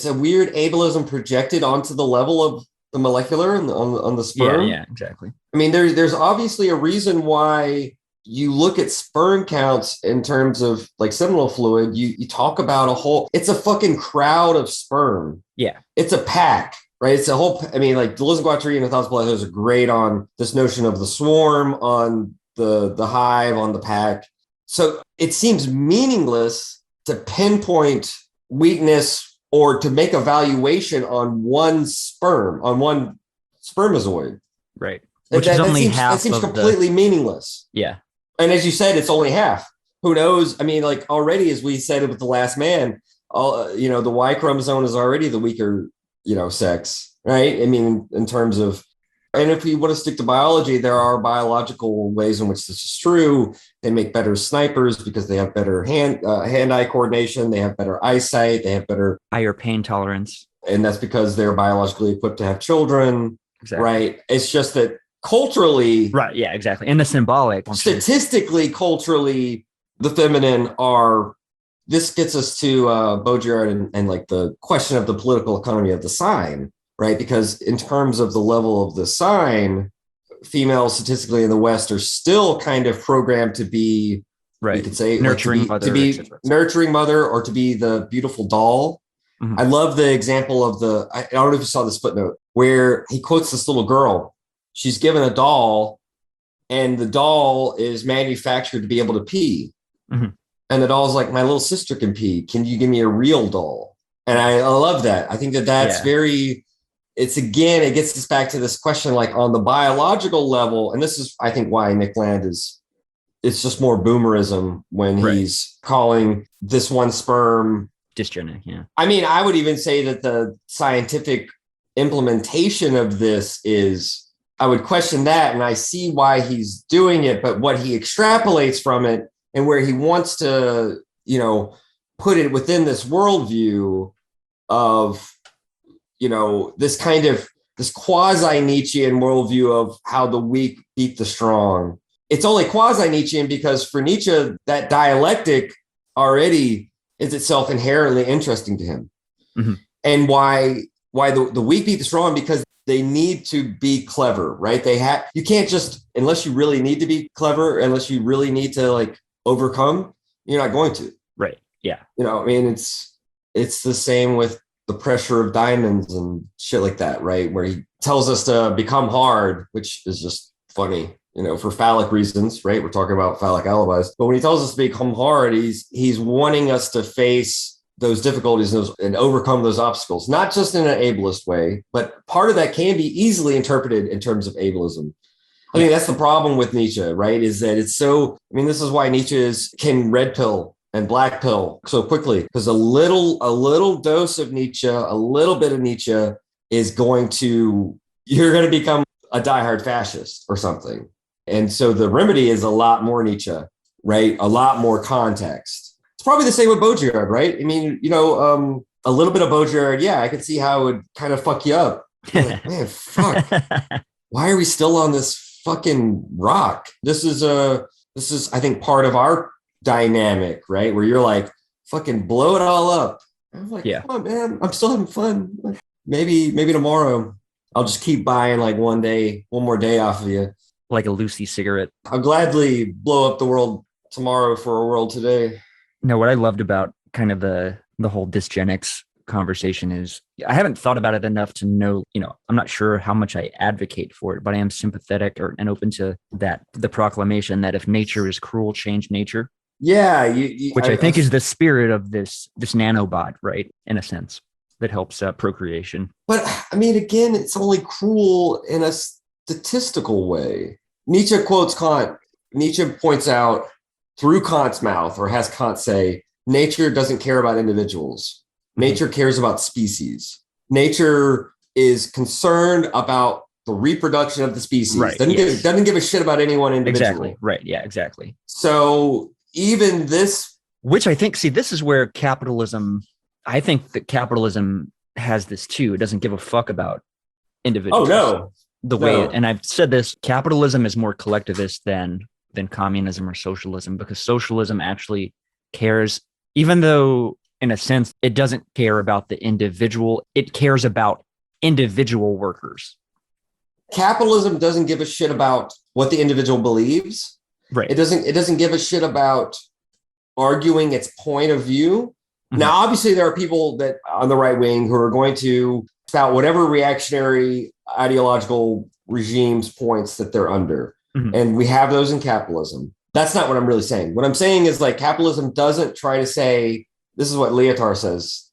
a weird ableism projected onto the level of the molecular and on the sperm. Yeah, exactly. I mean, there's obviously a reason why you look at sperm counts in terms of like seminal fluid. You talk about it's a fucking crowd of sperm. Yeah. It's a pack, right? It's a whole, I mean, like Deleuze and Guattari and 1,000 Plateaus are great on this notion of the swarm, on the hive, on the pack. So it seems meaningless to pinpoint weakness or to make a valuation on one spermatozoid. Right. Which is only half. That seems completely meaningless. Yeah. And as you said, it's only half. Who knows? I mean, like already, as we said with The Last Man, the Y chromosome is already the weaker, sex, right? I mean, in terms of, and if we want to stick to biology, there are biological ways in which this is true. They make better snipers because they have better hand-eye coordination. They have better eyesight. They have higher pain tolerance. And that's because they're biologically equipped to have children, right? It's just that culturally... Right, yeah, exactly. And the symbolic. Statistically, culturally, the feminine are... This gets us to Baudrillard and like the question of the political economy of the sign, right? Because in terms of the level of the sign, females statistically in the West are still kind of programmed to be, you could say, nurturing mother, to be nurturing mother, or to be the beautiful doll. Mm-hmm. I love the example of I don't know if you saw this footnote where he quotes this little girl. She's given a doll, and the doll is manufactured to be able to pee. Mm-hmm. And the doll's like, my little sister can pee. Can you give me a real doll? And I love that. I think that's very... It gets us back to this question, like on the biological level, and this is, I think, why Nick Land is it's just more boomerism when Right. he's calling this one sperm Dysgenic, yeah. I mean, I would even say that the scientific implementation of this is, I would question that, and I see why he's doing it, but what he extrapolates from it and where he wants to, put it within this worldview of, this kind of this quasi-Nietzschean worldview of how the weak beat the strong. It's only quasi-Nietzschean because for Nietzsche, that dialectic already is itself inherently interesting to him. Mm-hmm. And why the weak beat the strong, because they need to be clever, right? You can't just, unless you really need to be clever, unless you really need to like overcome, you're not going to. Right. Yeah. It's the same with the pressure of diamonds and shit like that, right? Where he tells us to become hard, which is just funny, for phallic reasons, right? We're talking about phallic alibis. But when he tells us to become hard, he's wanting us to face those difficulties and overcome those obstacles, not just in an ableist way, but part of that can be easily interpreted in terms of ableism. I think that's the problem with Nietzsche, right? Is that it's so, this is why Nietzsche can red pill and black pill so quickly, because a little dose of Nietzsche, a little bit of Nietzsche is you're going to become a diehard fascist or something. And so the remedy is a lot more Nietzsche, right? A lot more context. It's probably the same with Baudrillard, right? A little bit of Baudrillard, yeah, I could see how it would kind of fuck you up. Like, man, fuck. Why are we still on this fucking rock? This is, I think, part of our dynamic, right? Where you're like, fucking blow it all up. I'm like, come on, man, I'm still having fun. Maybe tomorrow I'll just keep buying like one more day off of you. Like a Lucy cigarette. I'll gladly blow up the world tomorrow for a world today. No, what I loved about kind of the whole dysgenics conversation is I haven't thought about it enough to know, I'm not sure how much I advocate for it, but I am sympathetic and open to that, the proclamation that if nature is cruel, change nature. Yeah. Which I think is the spirit of this nanobot, right? In a sense, that helps procreation. But again, it's only cruel in a statistical way. Nietzsche quotes Kant. Nietzsche points out through Kant's mouth, or has Kant say, nature doesn't care about individuals. Nature cares about species. Nature is concerned about the reproduction of the species. Right, doesn't give a shit about any one individual. Exactly. Right. Yeah, exactly. So even this... Which I think, this is where I think that capitalism has this too. It doesn't give a fuck about individuals. Oh, no. Way, and I've said this, capitalism is more collectivist than communism or socialism, because socialism actually cares, even though in a sense it doesn't care about the individual, it cares about individual workers. Capitalism doesn't give a shit about what the individual believes. Right. It doesn't give a shit about arguing its point of view. Mm-hmm. Now, obviously, there are people that on the right wing who are going to spout whatever reactionary ideological regimes points that they're under. Mm-hmm. And we have those in capitalism. That's not what I'm really saying. What I'm saying is like capitalism doesn't try to say, this is what Lyotard says.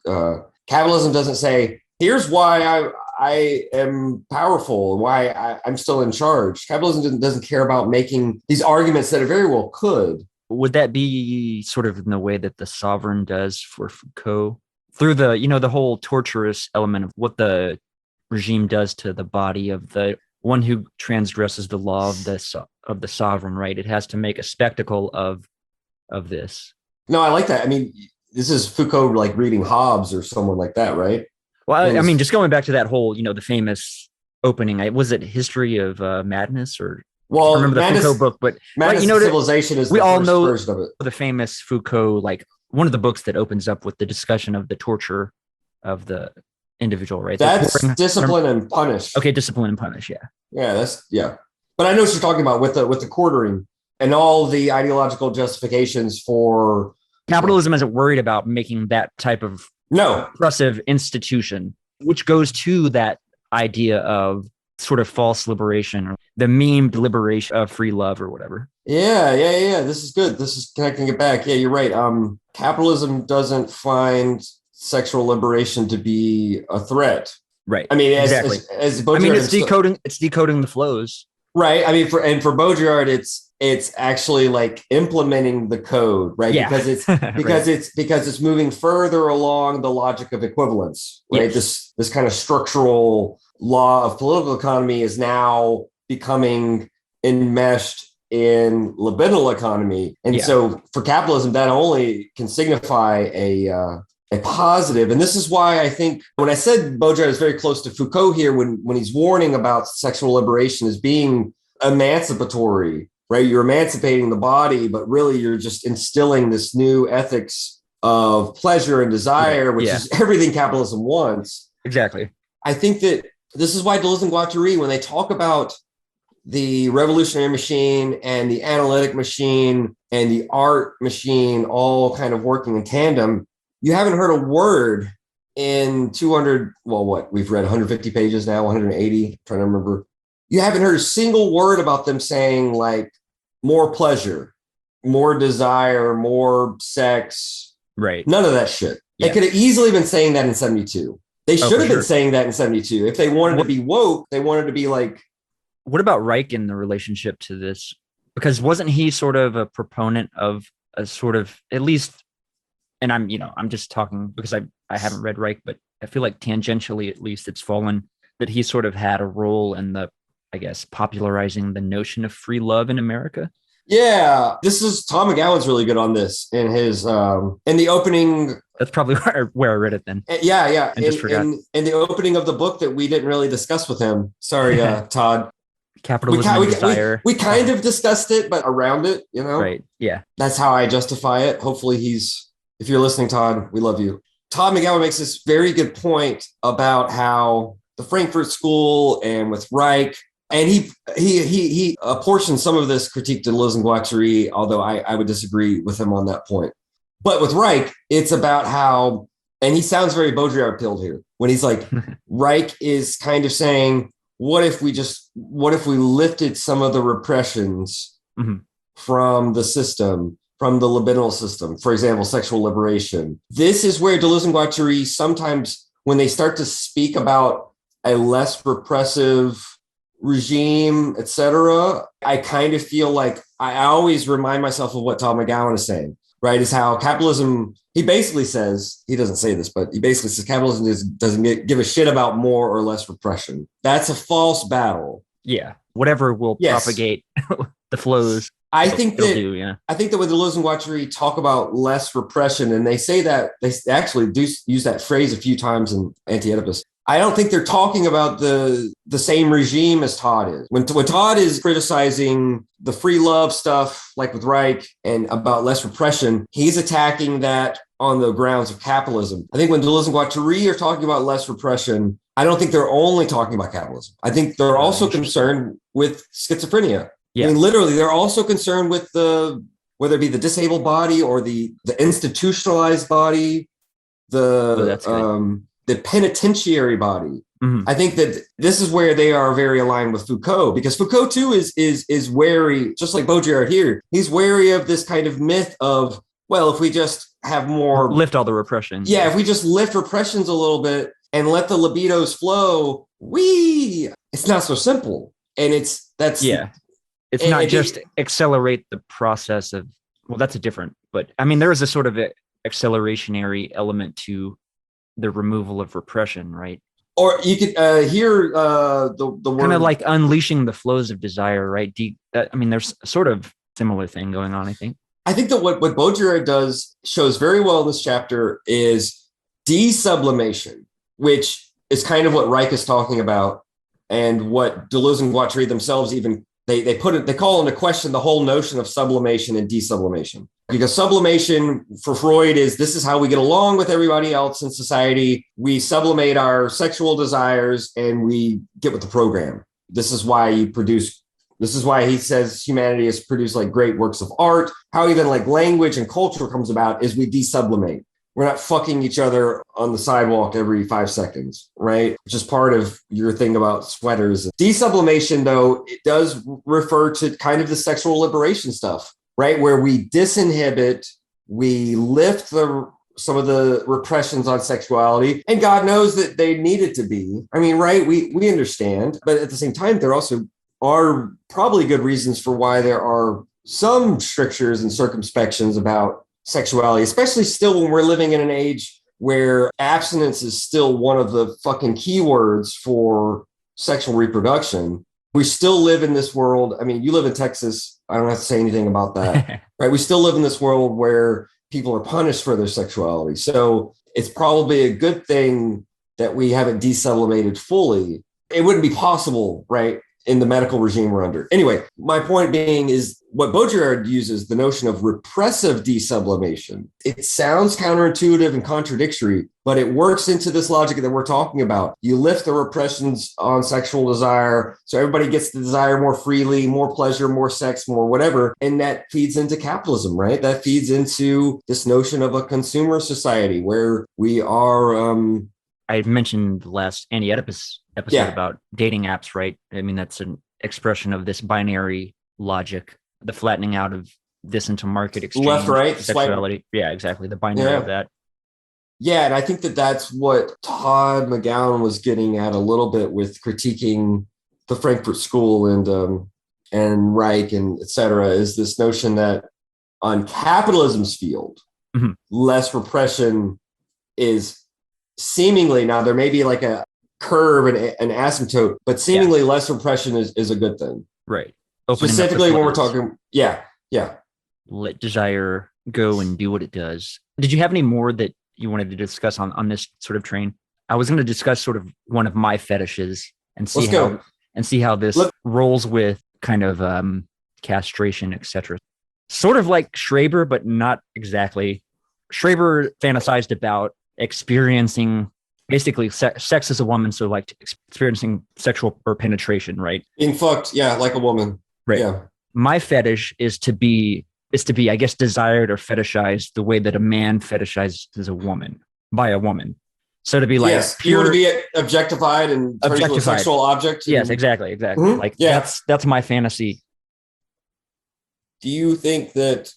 Capitalism doesn't say, here's why I am powerful, why I'm still in charge. Capitalism doesn't care about making these arguments that it very well could. Would that be sort of in the way that the Sovereign does for Foucault? Through the whole torturous element of what the regime does to the body of the one who transgresses the law of the sovereign, right? It has to make a spectacle of this. No, I like that. This is Foucault like reading Hobbes or someone like that, right? Well, just going back to that whole, the famous opening. Was it History of Madness or? Well, I remember the Foucault book, but Madness and Civilization is we all know version of it. The famous Foucault, like one of the books that opens up with the discussion of the torture of the individual, right? That's Discipline and Punish. Okay, Discipline and Punish, yeah. Yeah. But I know what you're talking about with the quartering and all the ideological justifications for capitalism isn't worried about making that type of oppressive institution, which goes to that idea of sort of false liberation or the memed liberation of free love or whatever. Yeah. This is good. This is connecting it back. Yeah, you're right. Capitalism doesn't find sexual liberation to be a threat. Right. Exactly. As Baudrillard, it's decoding the flows. Right. For Baudrillard, it's it's actually like implementing the code, right? Yeah. Because it's because it's moving further along the logic of equivalence, right? Yes. This kind of structural law of political economy is now becoming enmeshed in libidinal economy. And so for capitalism, that only can signify a positive. And this is why I think when I said Baudrillard is very close to Foucault here, when he's warning about sexual liberation as being emancipatory, right? You're emancipating the body, but really you're just instilling this new ethics of pleasure and desire, which is everything capitalism wants. Exactly. I think that this is why Deleuze and Guattari, when they talk about the revolutionary machine and the analytic machine and the art machine all kind of working in tandem, you haven't heard a word in 200, we've read 150 pages now, 180, trying to remember. You haven't heard a single word about them saying like more pleasure, more desire, more sex. Right. None of that shit. They could have easily been saying that in 72. They should have been saying that in 72. If they wanted to be woke, they wanted to be like. What about Reich in the relationship to this? Because wasn't he sort of a proponent of a sort of, at least, and I'm just talking because I haven't read Reich, but I feel like tangentially, at least it's fallen, that he sort of had a role in the, I guess, popularizing the notion of free love in America. Yeah, this is Tom McGowan's really good on this in his in the opening. That's probably where I read it then. Yeah. I just forgot. In the opening of the book that we didn't really discuss with him. Sorry, Todd. Capitalism and desire. We kind of discussed it, but around it, Right. Yeah. That's how I justify it. Hopefully if you're listening, Todd, we love you. Todd McGowan makes this very good point about how the Frankfurt School and with Reich, and he apportioned some of this critique to Deleuze and Guattari, although I would disagree with him on that point. But with Reich, it's about how, and he sounds very Baudrillard pilled here, when he's like, Reich is kind of saying, what if we lifted some of the repressions from the system, from the libidinal system, for example, sexual liberation. This is where Deleuze and Guattari sometimes, when they start to speak about a less repressive regime, etc., I kind of feel like I always remind myself of what Tom McGowan is saying, right? Is how capitalism, he basically says, he doesn't say this, but he basically says capitalism doesn't give a shit about more or less repression. That's a false battle. Yeah. Whatever will propagate the flows. I think that when Deleuze and Guattari talk about less repression, and they say that, they actually do use that phrase a few times in Anti-Oedipus. I don't think they're talking about the same regime as Todd is. When Todd is criticizing the free love stuff, like with Reich, and about less repression, he's attacking that on the grounds of capitalism. I think when Deleuze and Guattari are talking about less repression, I don't think they're only talking about capitalism. I think they're also concerned with schizophrenia. Yeah. I mean, literally, they're also concerned with whether it be the disabled body or the institutionalized body, the penitentiary body. Mm-hmm. I think that this is where they are very aligned with Foucault, because Foucault too is wary, just like Baudrillard here. He's wary of this kind of myth of, well, if we just have more, lift all the repression. Yeah, if we just lift repressions a little bit and let the libidos flow, it's not so simple. And it's not just accelerate the process of, well, that's a different, but I mean, there is a sort of accelerationary element to the removal of repression, right? Or you could hear the word kind of like unleashing the flows of desire, right? There's a sort of similar thing going on, I think. I think that what Baudrillard does shows very well in this chapter is desublimation, which is kind of what Reich is talking about, and what Deleuze and Guattari themselves even they call into question the whole notion of sublimation and desublimation. Because sublimation for Freud is how we get along with everybody else in society. We sublimate our sexual desires and we get with the program. This is why he says humanity has produced like great works of art. How even like language and culture comes about is we desublimate. We're not fucking each other on the sidewalk every 5 seconds, right? Which is part of your thing about sweaters. Desublimation, though, it does refer to kind of the sexual liberation stuff, right? Where we disinhibit, we lift some of the repressions on sexuality, and God knows that they needed to be. I mean, right? We understand, but at the same time, they're also are probably good reasons for why there are some strictures and circumspections about sexuality, especially still when we're living in an age where abstinence is still one of the fucking keywords for sexual reproduction. We still live in this world. I mean, you live in Texas. I don't have to say anything about that, right? We still live in this world where people are punished for their sexuality. So it's probably a good thing that we haven't desublimated fully. It wouldn't be possible, right, in the medical regime we're under. Anyway, my point being is what Baudrillard uses, the notion of repressive desublimation. It sounds counterintuitive and contradictory, but it works into this logic that we're talking about. You lift the repressions on sexual desire, so everybody gets to desire more freely, more pleasure, more sex, more whatever, and that feeds into capitalism, right? That feeds into this notion of a consumer society where we are... I mentioned the last Anti-Oedipus episode about dating apps, right? I mean, that's an expression of this binary logic, the flattening out of this into market exchange. Left, right, sexuality. Swipe. Yeah, exactly. The binary of that. Yeah, and I think that that's what Todd McGowan was getting at a little bit with critiquing the Frankfurt School and Reich and et cetera, is this notion that on capitalism's field, less repression is seemingly, now there may be like a curve and an asymptote, but seemingly less repression is a good thing. Right. Specifically when we're talking, let desire go and do what it does. Did you have any more that you wanted to discuss on this sort of train? I was going to discuss sort of one of my fetishes and see how this rolls with kind of castration, etc. Sort of like Schreber, but not exactly. Schreber fantasized about experiencing basically sex as a woman, so like experiencing sexual or penetration, right? Being fucked, like a woman, right? Yeah. My fetish is to be, I guess, desired or fetishized the way that a man fetishizes a woman by a woman. So to be like pure, you want to be objectified and turned into a sexual object. Yes, exactly. Mm-hmm. Like that's my fantasy. Do you think that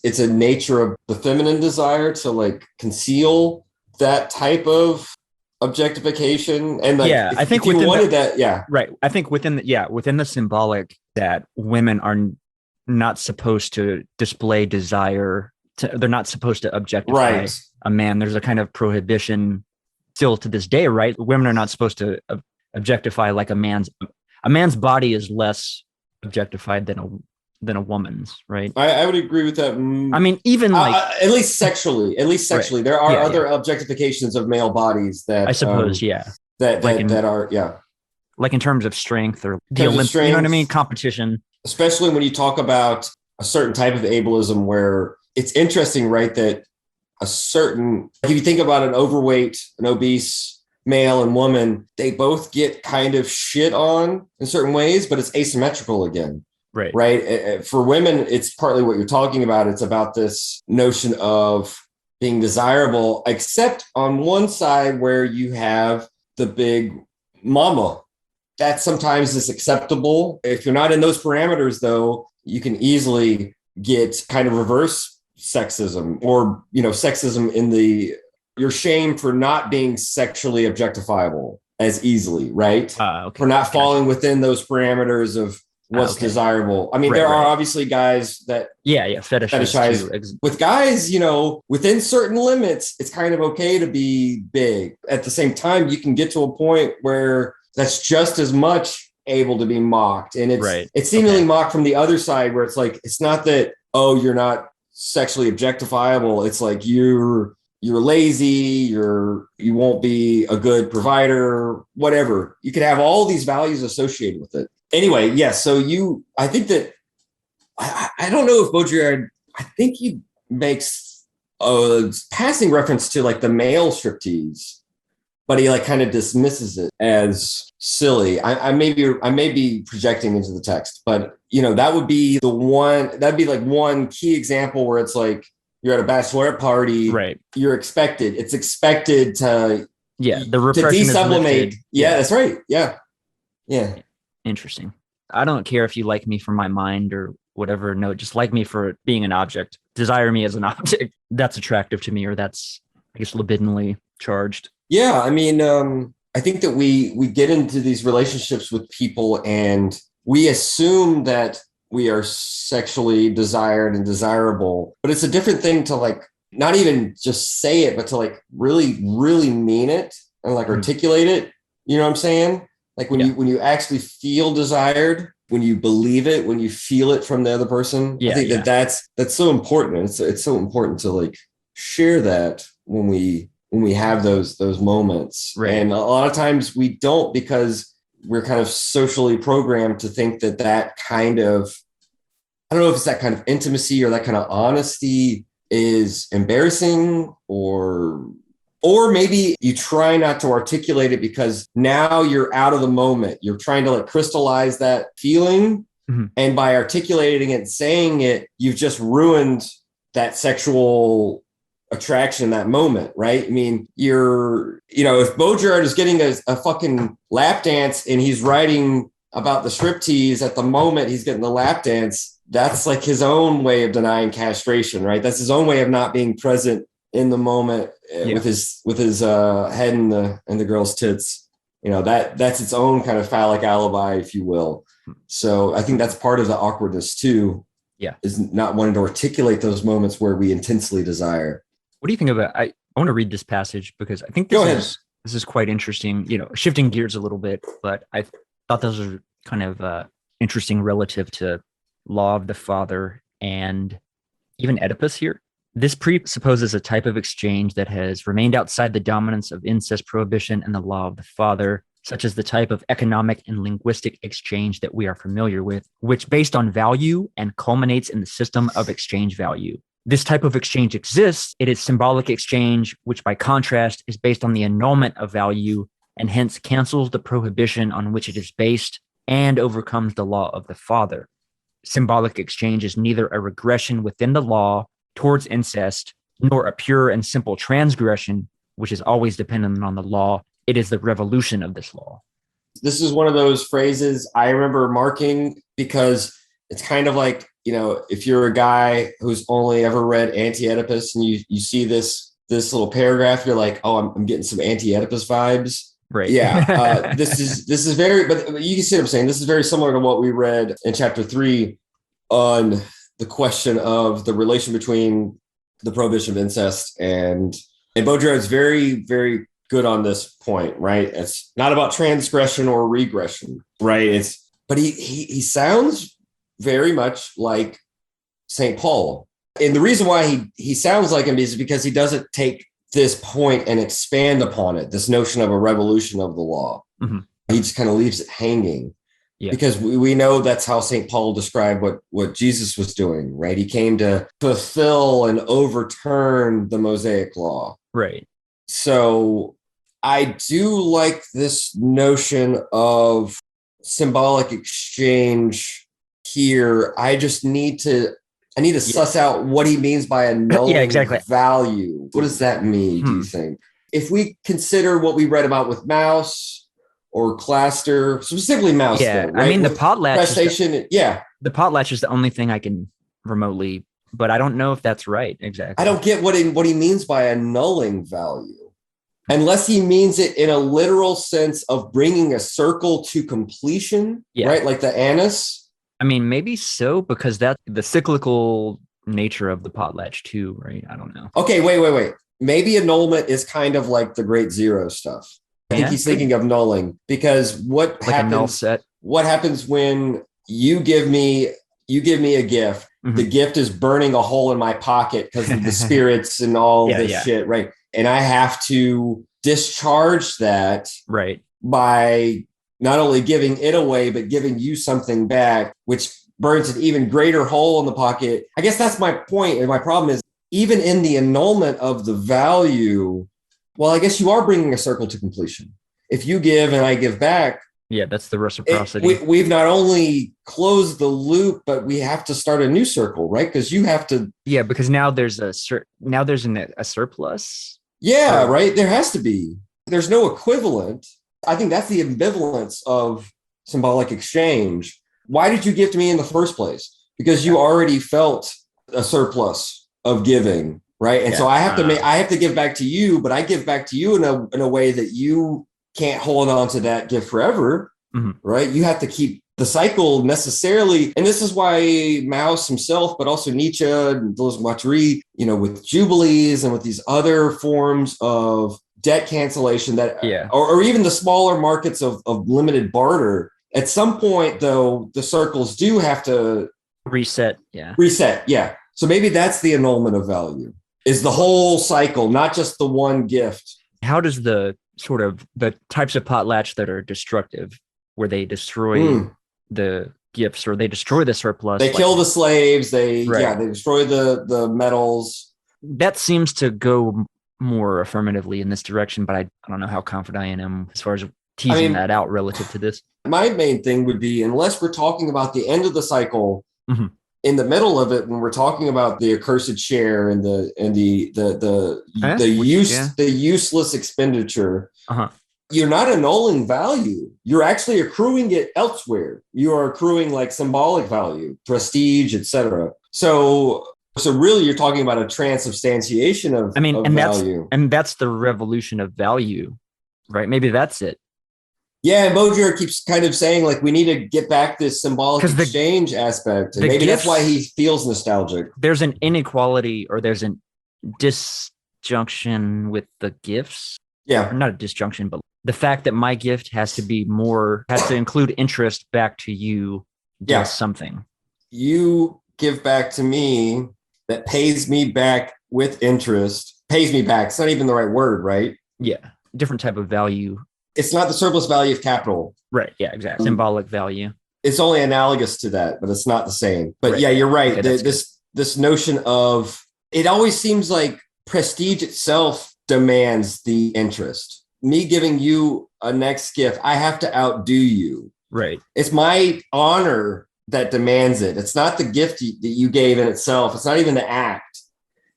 it's a nature of the feminine desire to like conceal that type of objectification? And like, I think if you wanted that, right. I think within the symbolic that women are not supposed to display desire. They're not supposed to objectify a man. There's a kind of prohibition still to this day, right? Women are not supposed to objectify like a man's body is less objectified than a woman's, right? I would agree with that. I mean, even like at least sexually, right. There are other objectifications of male bodies that I suppose, that are like in terms of strength or the Olympics, you know what I mean? Competition, especially when you talk about a certain type of ableism, where it's interesting, right? That if you think about an overweight, an obese male and woman, they both get kind of shit on in certain ways, but it's asymmetrical again. Right. For women, it's partly what you're talking about. It's about this notion of being desirable, except on one side where you have the big mama. That sometimes is acceptable. If you're not in those parameters, though, you can easily get kind of reverse sexism or, sexism in you're shamed for not being sexually objectifiable as easily, right? For not falling within those parameters of what's desirable. I mean, there are obviously guys that fetishize. With guys, within certain limits, it's kind of okay to be big. At the same time, you can get to a point where that's just as much able to be mocked. And it's seemingly mocked from the other side, where it's like, it's not that, you're not sexually objectifiable. It's like you're lazy, you won't be a good provider, whatever. You could have all these values associated with it. Anyway, yes. So I think that I don't know if Baudrillard, I think he makes a passing reference to like the male striptease, but he like kind of dismisses it as silly. I may be projecting into the text, but that would be that'd be like one key example where it's like you're at a bachelorette party, right? It's expected to the repression to desublimate. That's right. Yeah. Interesting. I don't care if you like me for my mind or whatever. No, just like me for being an object. Desire me as an object. That's attractive to me, or that's, I guess, libidinally charged. Yeah. I mean, I think that we get into these relationships with people and we assume that we are sexually desired and desirable, but it's a different thing to like not even just say it, but to like really, really mean it and like articulate it. You know what I'm saying? Like when you actually feel desired, when you believe it, when you feel it from the other person. I think that's so important. It's so important to like share that when we have those moments. Right. And a lot of times we don't, because we're kind of socially programmed to think that kind of, I don't know if it's that kind of intimacy or that kind of honesty is embarrassing, or maybe you try not to articulate it because now you're out of the moment. You're trying to like crystallize that feeling. Mm-hmm. And by articulating it, saying it, you've just ruined that sexual attraction in that moment, right? I mean, if Baudrillard is getting a fucking lap dance and he's writing about the striptease at the moment he's getting the lap dance, that's like his own way of denying castration, right? That's his own way of not being present in the moment with his head in the girl's tits. That's its own kind of phallic alibi, if you will. So I think that's part of the awkwardness too. Yeah, is not wanting to articulate those moments where we intensely desire. What do you think about? I want to read this passage because I think this is quite interesting. Shifting gears a little bit, but I thought those are kind of interesting relative to law of the father and even Oedipus here. This presupposes a type of exchange that has remained outside the dominance of incest prohibition and the law of the father, such as the type of economic and linguistic exchange that we are familiar with, which based on value and culminates in the system of exchange value. This type of exchange exists. It is symbolic exchange, which by contrast is based on the annulment of value and hence cancels the prohibition on which it is based and overcomes the law of the father. Symbolic exchange is neither a regression within the law towards incest, nor a pure and simple transgression, which is always dependent on the law. It is the revolution of this law. This is one of those phrases I remember marking because it's kind of like, if you're a guy who's only ever read Anti-Oedipus and you see this little paragraph, you're like, oh, I'm getting some Anti-Oedipus vibes. Right. Yeah. This is very, but you can see what I'm saying. This is very similar to what we read in chapter 3 on the question of the relation between the prohibition of incest and Baudrillard is very, very good on this point, right? It's not about transgression or regression, right? But he sounds very much like St. Paul. And the reason why he sounds like him is because he doesn't take this point and expand upon it, this notion of a revolution of the law. Mm-hmm. He just kind of leaves it hanging. Yeah. Because we know that's how St. Paul described what Jesus was doing, right? He came to fulfill and overturn the Mosaic law. Right. So I do like this notion of symbolic exchange here. I just need to suss out what he means by annulling value. What does that mean, do you think? If we consider what we read about with Mouse or Claster, specifically Mouse. Yeah, though, right? I mean, the potlatch. The potlatch is the only thing I can remotely, but I don't know if that's right. Exactly. I don't get what he means by annulling value, unless he means it in a literal sense of bringing a circle to completion, right? Like the anus. I mean, maybe so, because that's the cyclical nature of the potlatch too, right? I don't know. Okay, wait. Maybe annulment is kind of like the Great Zero stuff. I think he's thinking of nulling, because what happens when you give me a gift? Mm-hmm. The gift is burning a hole in my pocket because of the spirits and all this shit, right? And I have to discharge that by not only giving it away, but giving you something back, which burns an even greater hole in the pocket. I guess that's my point. And my problem is, even in the annulment of the value, well, I guess you are bringing a circle to completion. If you give and I give back. Yeah, that's the reciprocity. We've not only closed the loop, but we have to start a new circle, right? Because you have to. Yeah, because now there's a surplus. Yeah, right. There has to be. There's no equivalent. I think that's the ambivalence of symbolic exchange. Why did you give to me in the first place? Because you already felt a surplus of giving. Right. And so I have to give back to you, but I give back to you in a way that you can't hold on to that gift forever. Mm-hmm. Right. You have to keep the cycle necessarily, and this is why Mauss himself, but also Nietzsche and Deleuze-Guattari, with jubilees and with these other forms of debt cancellation that, or even the smaller markets of limited barter. At some point, though, the circles do have to reset. Yeah. So maybe that's the annulment of value, is the whole cycle, not just the one gift. How does the sort of the types of potlatch that are destructive, where they destroy the gifts or they destroy the surplus, they kill the slaves, they destroy the metals. That seems to go more affirmatively in this direction, but I don't know how confident I am as far as teasing that out relative to this. My main thing would be, unless we're talking about the end of the cycle, in the middle of it, when we're talking about the accursed share and the useless expenditure, you're not annulling value. You're actually accruing it elsewhere. You are accruing like symbolic value, prestige, etc. So really, you're talking about a transubstantiation of value. That's the revolution of value, right? Maybe that's it. Yeah, and Baudrillard keeps kind of saying, like, we need to get back this symbolic exchange aspect. And maybe that's why he feels nostalgic. There's an inequality, or there's a disjunction with the gifts. Yeah. Or not a disjunction, but the fact that my gift has to include interest back to you does something. You give back to me that pays me back with interest. Pays me back. It's not even the right word, right? Yeah. Different type of value. It's not the surplus value of capital. Right. Yeah, exactly. Symbolic value. It's only analogous to that, but it's not the same. But yeah, you're right. Okay, this notion of, it always seems like prestige itself demands the interest. Me giving you a next gift, I have to outdo you. Right. It's my honor that demands it. It's not the gift that you gave in itself. It's not even the act.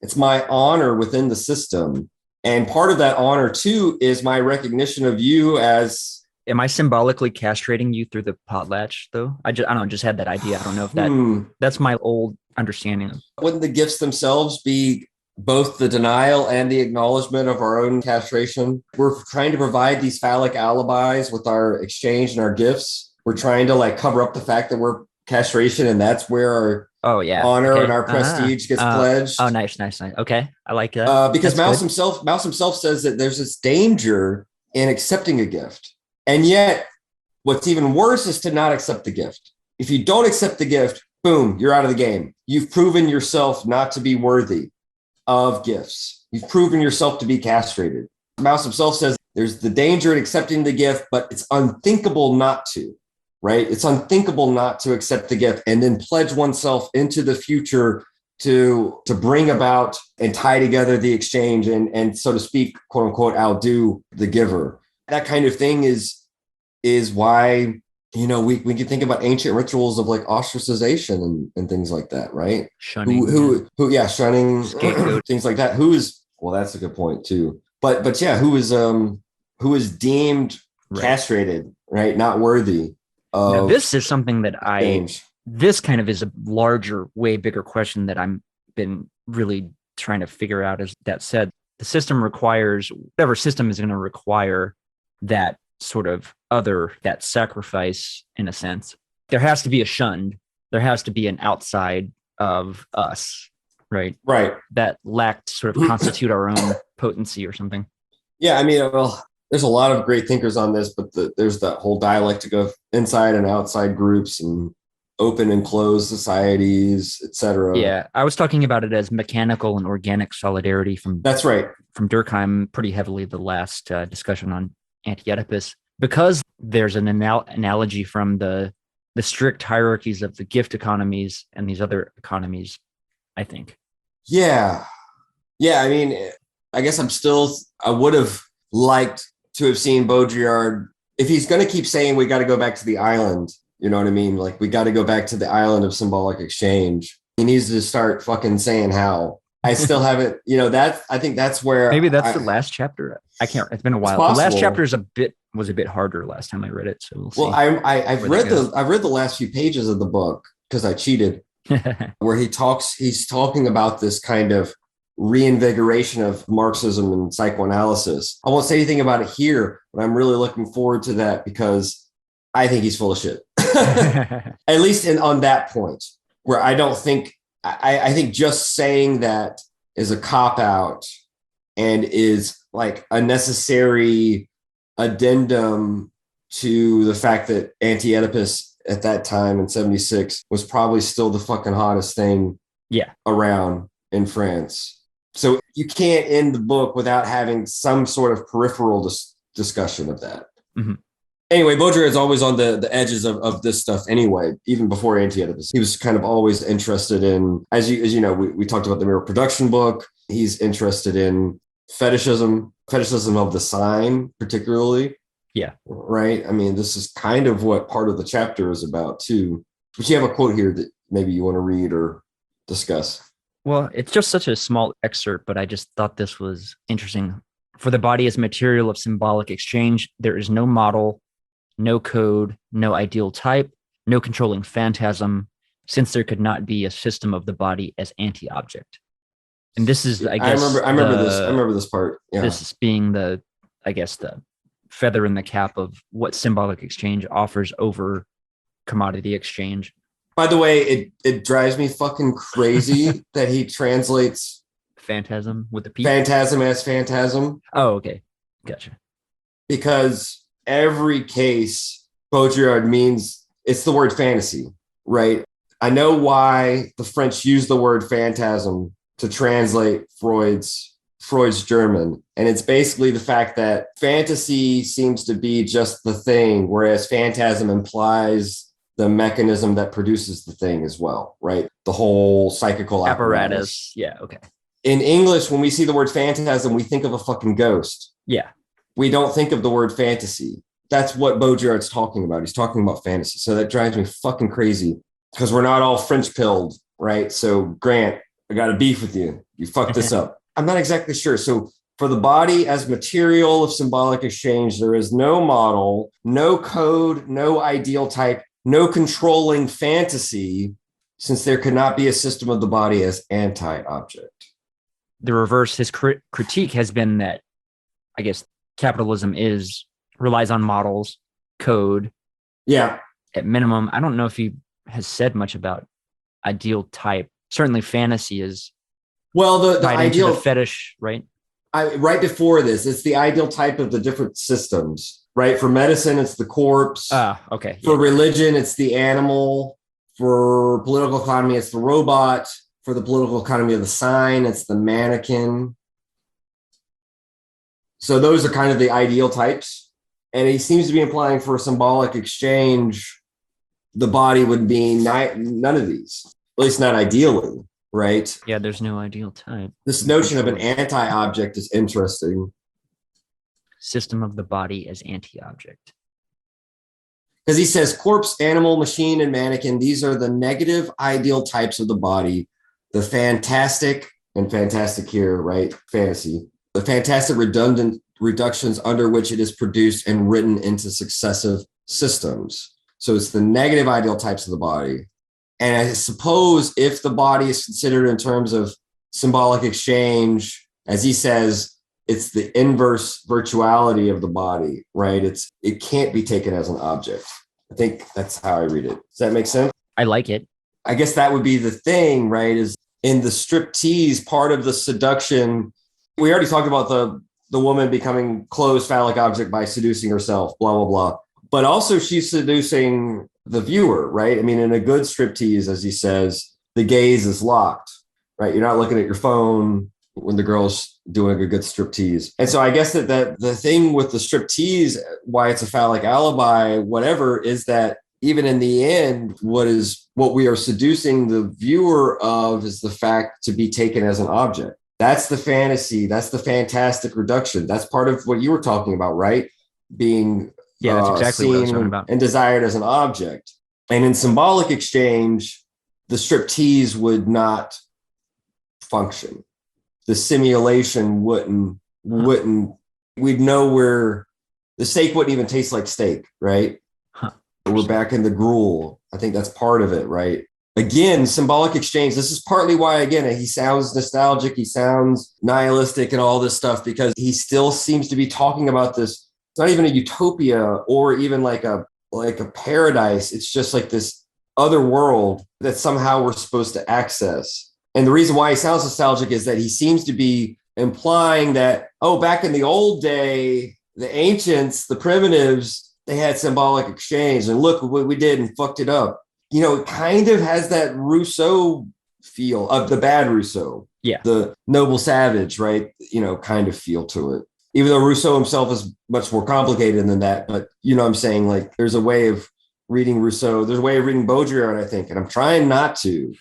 It's my honor within the system. And part of that honor, too, is my recognition of you as... Am I symbolically castrating you through the potlatch, though? I just had that idea. I don't know if that's my old understanding. Wouldn't the gifts themselves be both the denial and the acknowledgement of our own castration? We're trying to provide these phallic alibis with our exchange and our gifts. We're trying to cover up the fact that we're castration, and that's where our honor and our prestige gets pledged. Oh, nice. Okay, I like that. Because Mauss himself says that there's this danger in accepting a gift, and yet what's even worse is to not accept the gift. If you don't accept the gift, boom, you're out of the game. You've proven yourself not to be worthy of gifts. You've proven yourself to be castrated. Mauss himself says there's the danger in accepting the gift, but it's unthinkable not to. Right? It's unthinkable not to accept the gift and then pledge oneself into the future to bring about and tie together the exchange and so to speak, quote unquote, outdo the giver. That kind of thing is why, we can think about ancient rituals of ostracization and things like that, right? Shunning. Shunning, scapegoat. Things like that. That's a good point too. But yeah, who is deemed castrated, right? Not worthy. Now, this is something that this kind of is a larger, way bigger question that I'm been really trying to figure out. Is that said, the system requires, whatever system is going to require that sort of that sacrifice in a sense. There has to be a shunned. There has to be an outside of us, right? Right. That lacked sort of constitute our own potency or something. Yeah, I mean, there's a lot of great thinkers on this, but there's that whole dialectic of inside and outside groups and open and closed societies, etc. Yeah, I was talking about it as mechanical and organic solidarity from Durkheim pretty heavily the last discussion on Anti-Oedipus, because there's an analogy from the strict hierarchies of the gift economies and these other economies, I think. Yeah. I mean, I guess I would have liked to have seen Baudrillard, if he's going to keep saying we got to go back to the island, you know what I mean? We got to go back to the island of symbolic exchange. He needs to start fucking saying how. I still haven't, I think that's where maybe that's the last chapter. I can't. It's been a while. The last chapter was a bit harder last time I read it. So we'll see. Well, I've read the last few pages of the book because I cheated, where he's talking about this kind of reinvigoration of Marxism and psychoanalysis. I won't say anything about it here, but I'm really looking forward to that because I think he's full of shit. At least on that point, where I don't think, I think just saying that is a cop out and is like a necessary addendum to the fact that Anti-Oedipus at that time in 76 was probably still the fucking hottest thing around in France. So you can't end the book without having some sort of peripheral discussion of that. Mm-hmm. Anyway, Baudrillard is always on the edges of this stuff anyway, even before Anti-Oedipus. He was kind of always interested in, as you know, we talked about the Mirror Production book. He's interested in fetishism of the sign, particularly. Yeah. Right? I mean, this is kind of what part of the chapter is about, too. But you have a quote here that maybe you want to read or discuss. Well, it's just such a small excerpt, but I just thought this was interesting. For the body as material of symbolic exchange, there is no model, no code, no ideal type, no controlling phantasm, since there could not be a system of the body as anti-object. And this is, I guess, I remember this part. Yeah. This is being the feather in the cap of what symbolic exchange offers over commodity exchange. By the way, it drives me fucking crazy that he translates phantasm with the P. Phantasm as phantasm. Oh, okay. Gotcha. Because every case, Baudrillard means it's the word fantasy, right? I know why the French use the word phantasm to translate Freud's German. And it's basically the fact that fantasy seems to be just the thing, whereas phantasm implies the mechanism that produces the thing as well, right? The whole psychical apparatus. Yeah, okay. In English, when we see the word phantasm, we think of a fucking ghost. Yeah. We don't think of the word fantasy. That's what Baudrillard's talking about. He's talking about fantasy. So that drives me fucking crazy because we're not all French pilled, right? So Grant, I got a beef with you. You fucked this up. I'm not exactly sure. So for the body as material of symbolic exchange, there is no model, no code, no ideal type, no controlling fantasy, since there could not be a system of the body as anti-object. The reverse, his critique has been that, I guess, capitalism relies on models, code. Yeah. At minimum, I don't know if he has said much about ideal type. Certainly fantasy is the ideal the fetish, right? Right before this, it's the ideal type of the different systems, right? For medicine, it's the corpse. Okay. For religion, it's the animal. For political economy, it's the robot. For the political economy of the sign, it's the mannequin. So those are kind of the ideal types. And he seems to be implying for a symbolic exchange, the body would be none of these, at least not ideally, right? Yeah, there's no ideal type. This notion of an anti-object is interesting. System of the body as anti-object. Because he says corpse, animal, machine, and mannequin, these are the negative ideal types of the body. The fantastic, and fantastic here, right? Fantasy. The fantastic redundant reductions under which it is produced and written into successive systems. So it's the negative ideal types of the body. And I suppose if the body is considered in terms of symbolic exchange, as he says, it's the inverse virtuality of the body, right? It can't be taken as an object. I think that's how I read it. Does that make sense? I like it. I guess that would be the thing, right? Is in the strip tease, part of the seduction. We already talked about the woman becoming closed phallic object by seducing herself, blah, blah, blah. But also she's seducing the viewer, right? I mean, in a good strip tease, as he says, the gaze is locked, right? You're not looking at your phone when the girl's doing a good strip tease. And so I guess that the thing with the strip tease, why it's a phallic alibi, whatever, is that even in the end, what we are seducing the viewer of is the fact to be taken as an object. That's the fantasy. That's the fantastic reduction. That's part of what you were talking about, right? Being that's exactly what I was talking about. And desired as an object. And in symbolic exchange, the strip tease would not function. The simulation wouldn't, we'd know where the steak wouldn't even taste like steak, right? Huh. We're back in the gruel. I think that's part of it, right? Again, symbolic exchange. This is partly why, again, he sounds nostalgic. He sounds nihilistic and all this stuff, because he still seems to be talking about this. It's not even a utopia or even like a like a paradise. It's just like this other world that somehow we're supposed to access. And the reason why he sounds nostalgic is that he seems to be implying that, oh, back in the old day, the ancients, the primitives, they had symbolic exchange. And look what we did and fucked it up. You know, it kind of has that Rousseau feel of the bad Rousseau. Yeah. The noble savage, right? You know, kind of feel to it. Even though Rousseau himself is much more complicated than that. But, you know what I'm saying? Like, there's a way of reading Rousseau. There's a way of reading Baudrillard, I think. And I'm trying not to.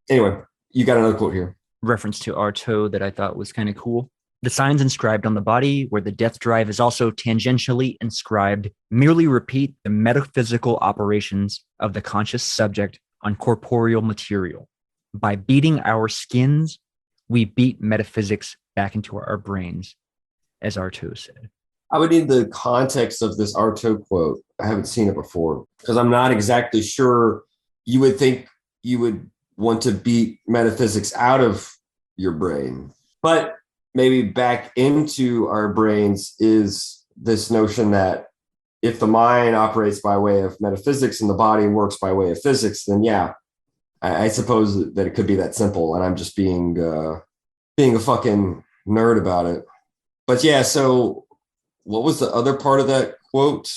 Anyway, you got another quote here. Reference to Artaud that I thought was kind of cool. The signs inscribed on the body, where the death drive is also tangentially inscribed, merely repeat the metaphysical operations of the conscious subject on corporeal material. By beating our skins, we beat metaphysics back into our brains, as Artaud said. I would need the context of this Artaud quote. I haven't seen it before because I'm not exactly sure. You would think you would want to beat metaphysics out of your brain, but maybe back into our brains is this notion that if the mind operates by way of metaphysics and the body works by way of physics, then yeah, I suppose that it could be that simple. And I'm just being a fucking nerd about it. But yeah, so what was the other part of that quote?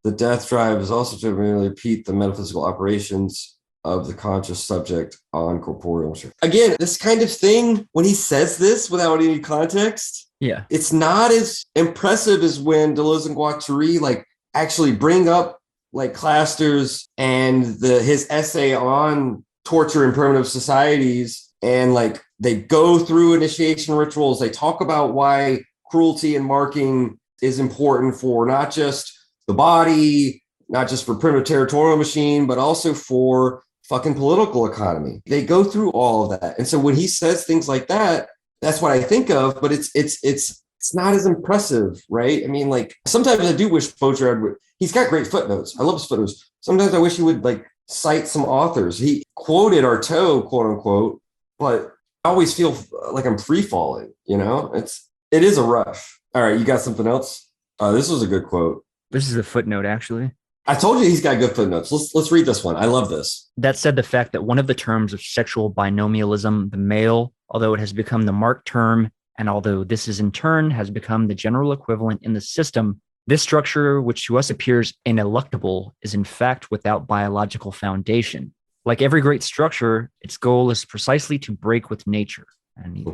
The death drive is also to merely repeat the metaphysical operations of the conscious subject on corporeal material. Again, this kind of thing, when he says this without any context, yeah, it's not as impressive as when Deleuze and Guattari like actually bring up like Claster's and his essay on torture in primitive societies, and like they go through initiation rituals. They talk about why cruelty and marking is important for not just the body, not just for primitive territorial machine, but also for fucking political economy. They go through all of that. And so when he says things like that, that's what I think of, but it's not as impressive, right? I mean, like sometimes I do wish Baudrillard would, he's got great footnotes. I love his footnotes. Sometimes I wish he would like cite some authors. He quoted Artaud, quote unquote, but I always feel like I'm free falling, you know? It is a rush. All right, you got something else? This was a good quote. This is a footnote, actually. I told you he's got good footnotes. Let's read this one. I love this. That said, the fact that one of the terms of sexual binomialism, the male, although it has become the marked term, and although this is in turn has become the general equivalent in the system, this structure, which to us appears ineluctable, is in fact without biological foundation. Like every great structure, its goal is precisely to break with nature. And he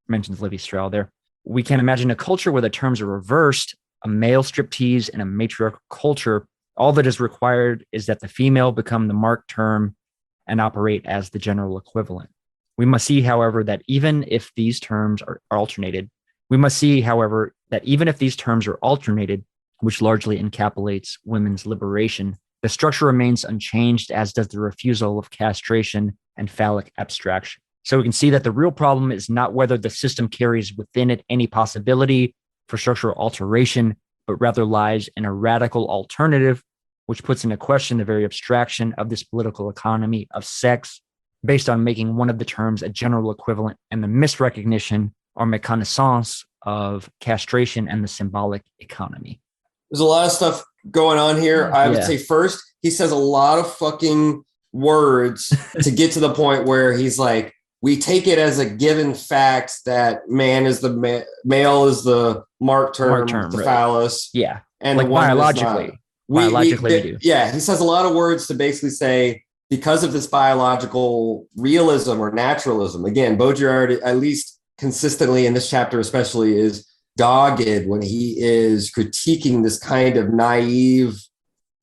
mentions Levi Strauss there. We can imagine a culture where the terms are reversed, a male striptease and a matriarchal culture. All that is required is that the female become the marked term and operate as the general equivalent. We must see, however, that even if these terms are alternated, which largely encapsulates women's liberation, the structure remains unchanged, as does the refusal of castration and phallic abstraction. So we can see that the real problem is not whether the system carries within it any possibility for structural alteration, but rather lies in a radical alternative, which puts into question the very abstraction of this political economy of sex, based on making one of the terms a general equivalent and the misrecognition or méconnaissance of castration and the symbolic economy. There's a lot of stuff going on here. I would say first, he says a lot of fucking words to get to the point where he's like, we take it as a given fact that man is the male is the marked term, the phallus. Yeah. And like the one biologically. We do. Yeah. He says a lot of words to basically say, because of this biological realism or naturalism, again, Baudrillard, at least consistently in this chapter especially, is dogged when he is critiquing this kind of naive,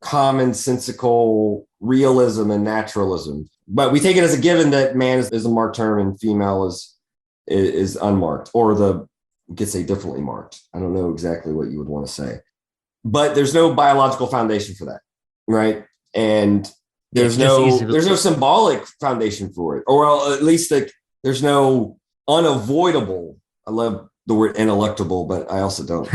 commonsensical realism and naturalism. But we take it as a given that man is a marked term and female is unmarked, or we could say differently marked. I don't know exactly what you would want to say, but there's no biological foundation for that, right? And there's no symbolic foundation for it, or well, at least there's no unavoidable. I love the word ineluctable, but I also don't.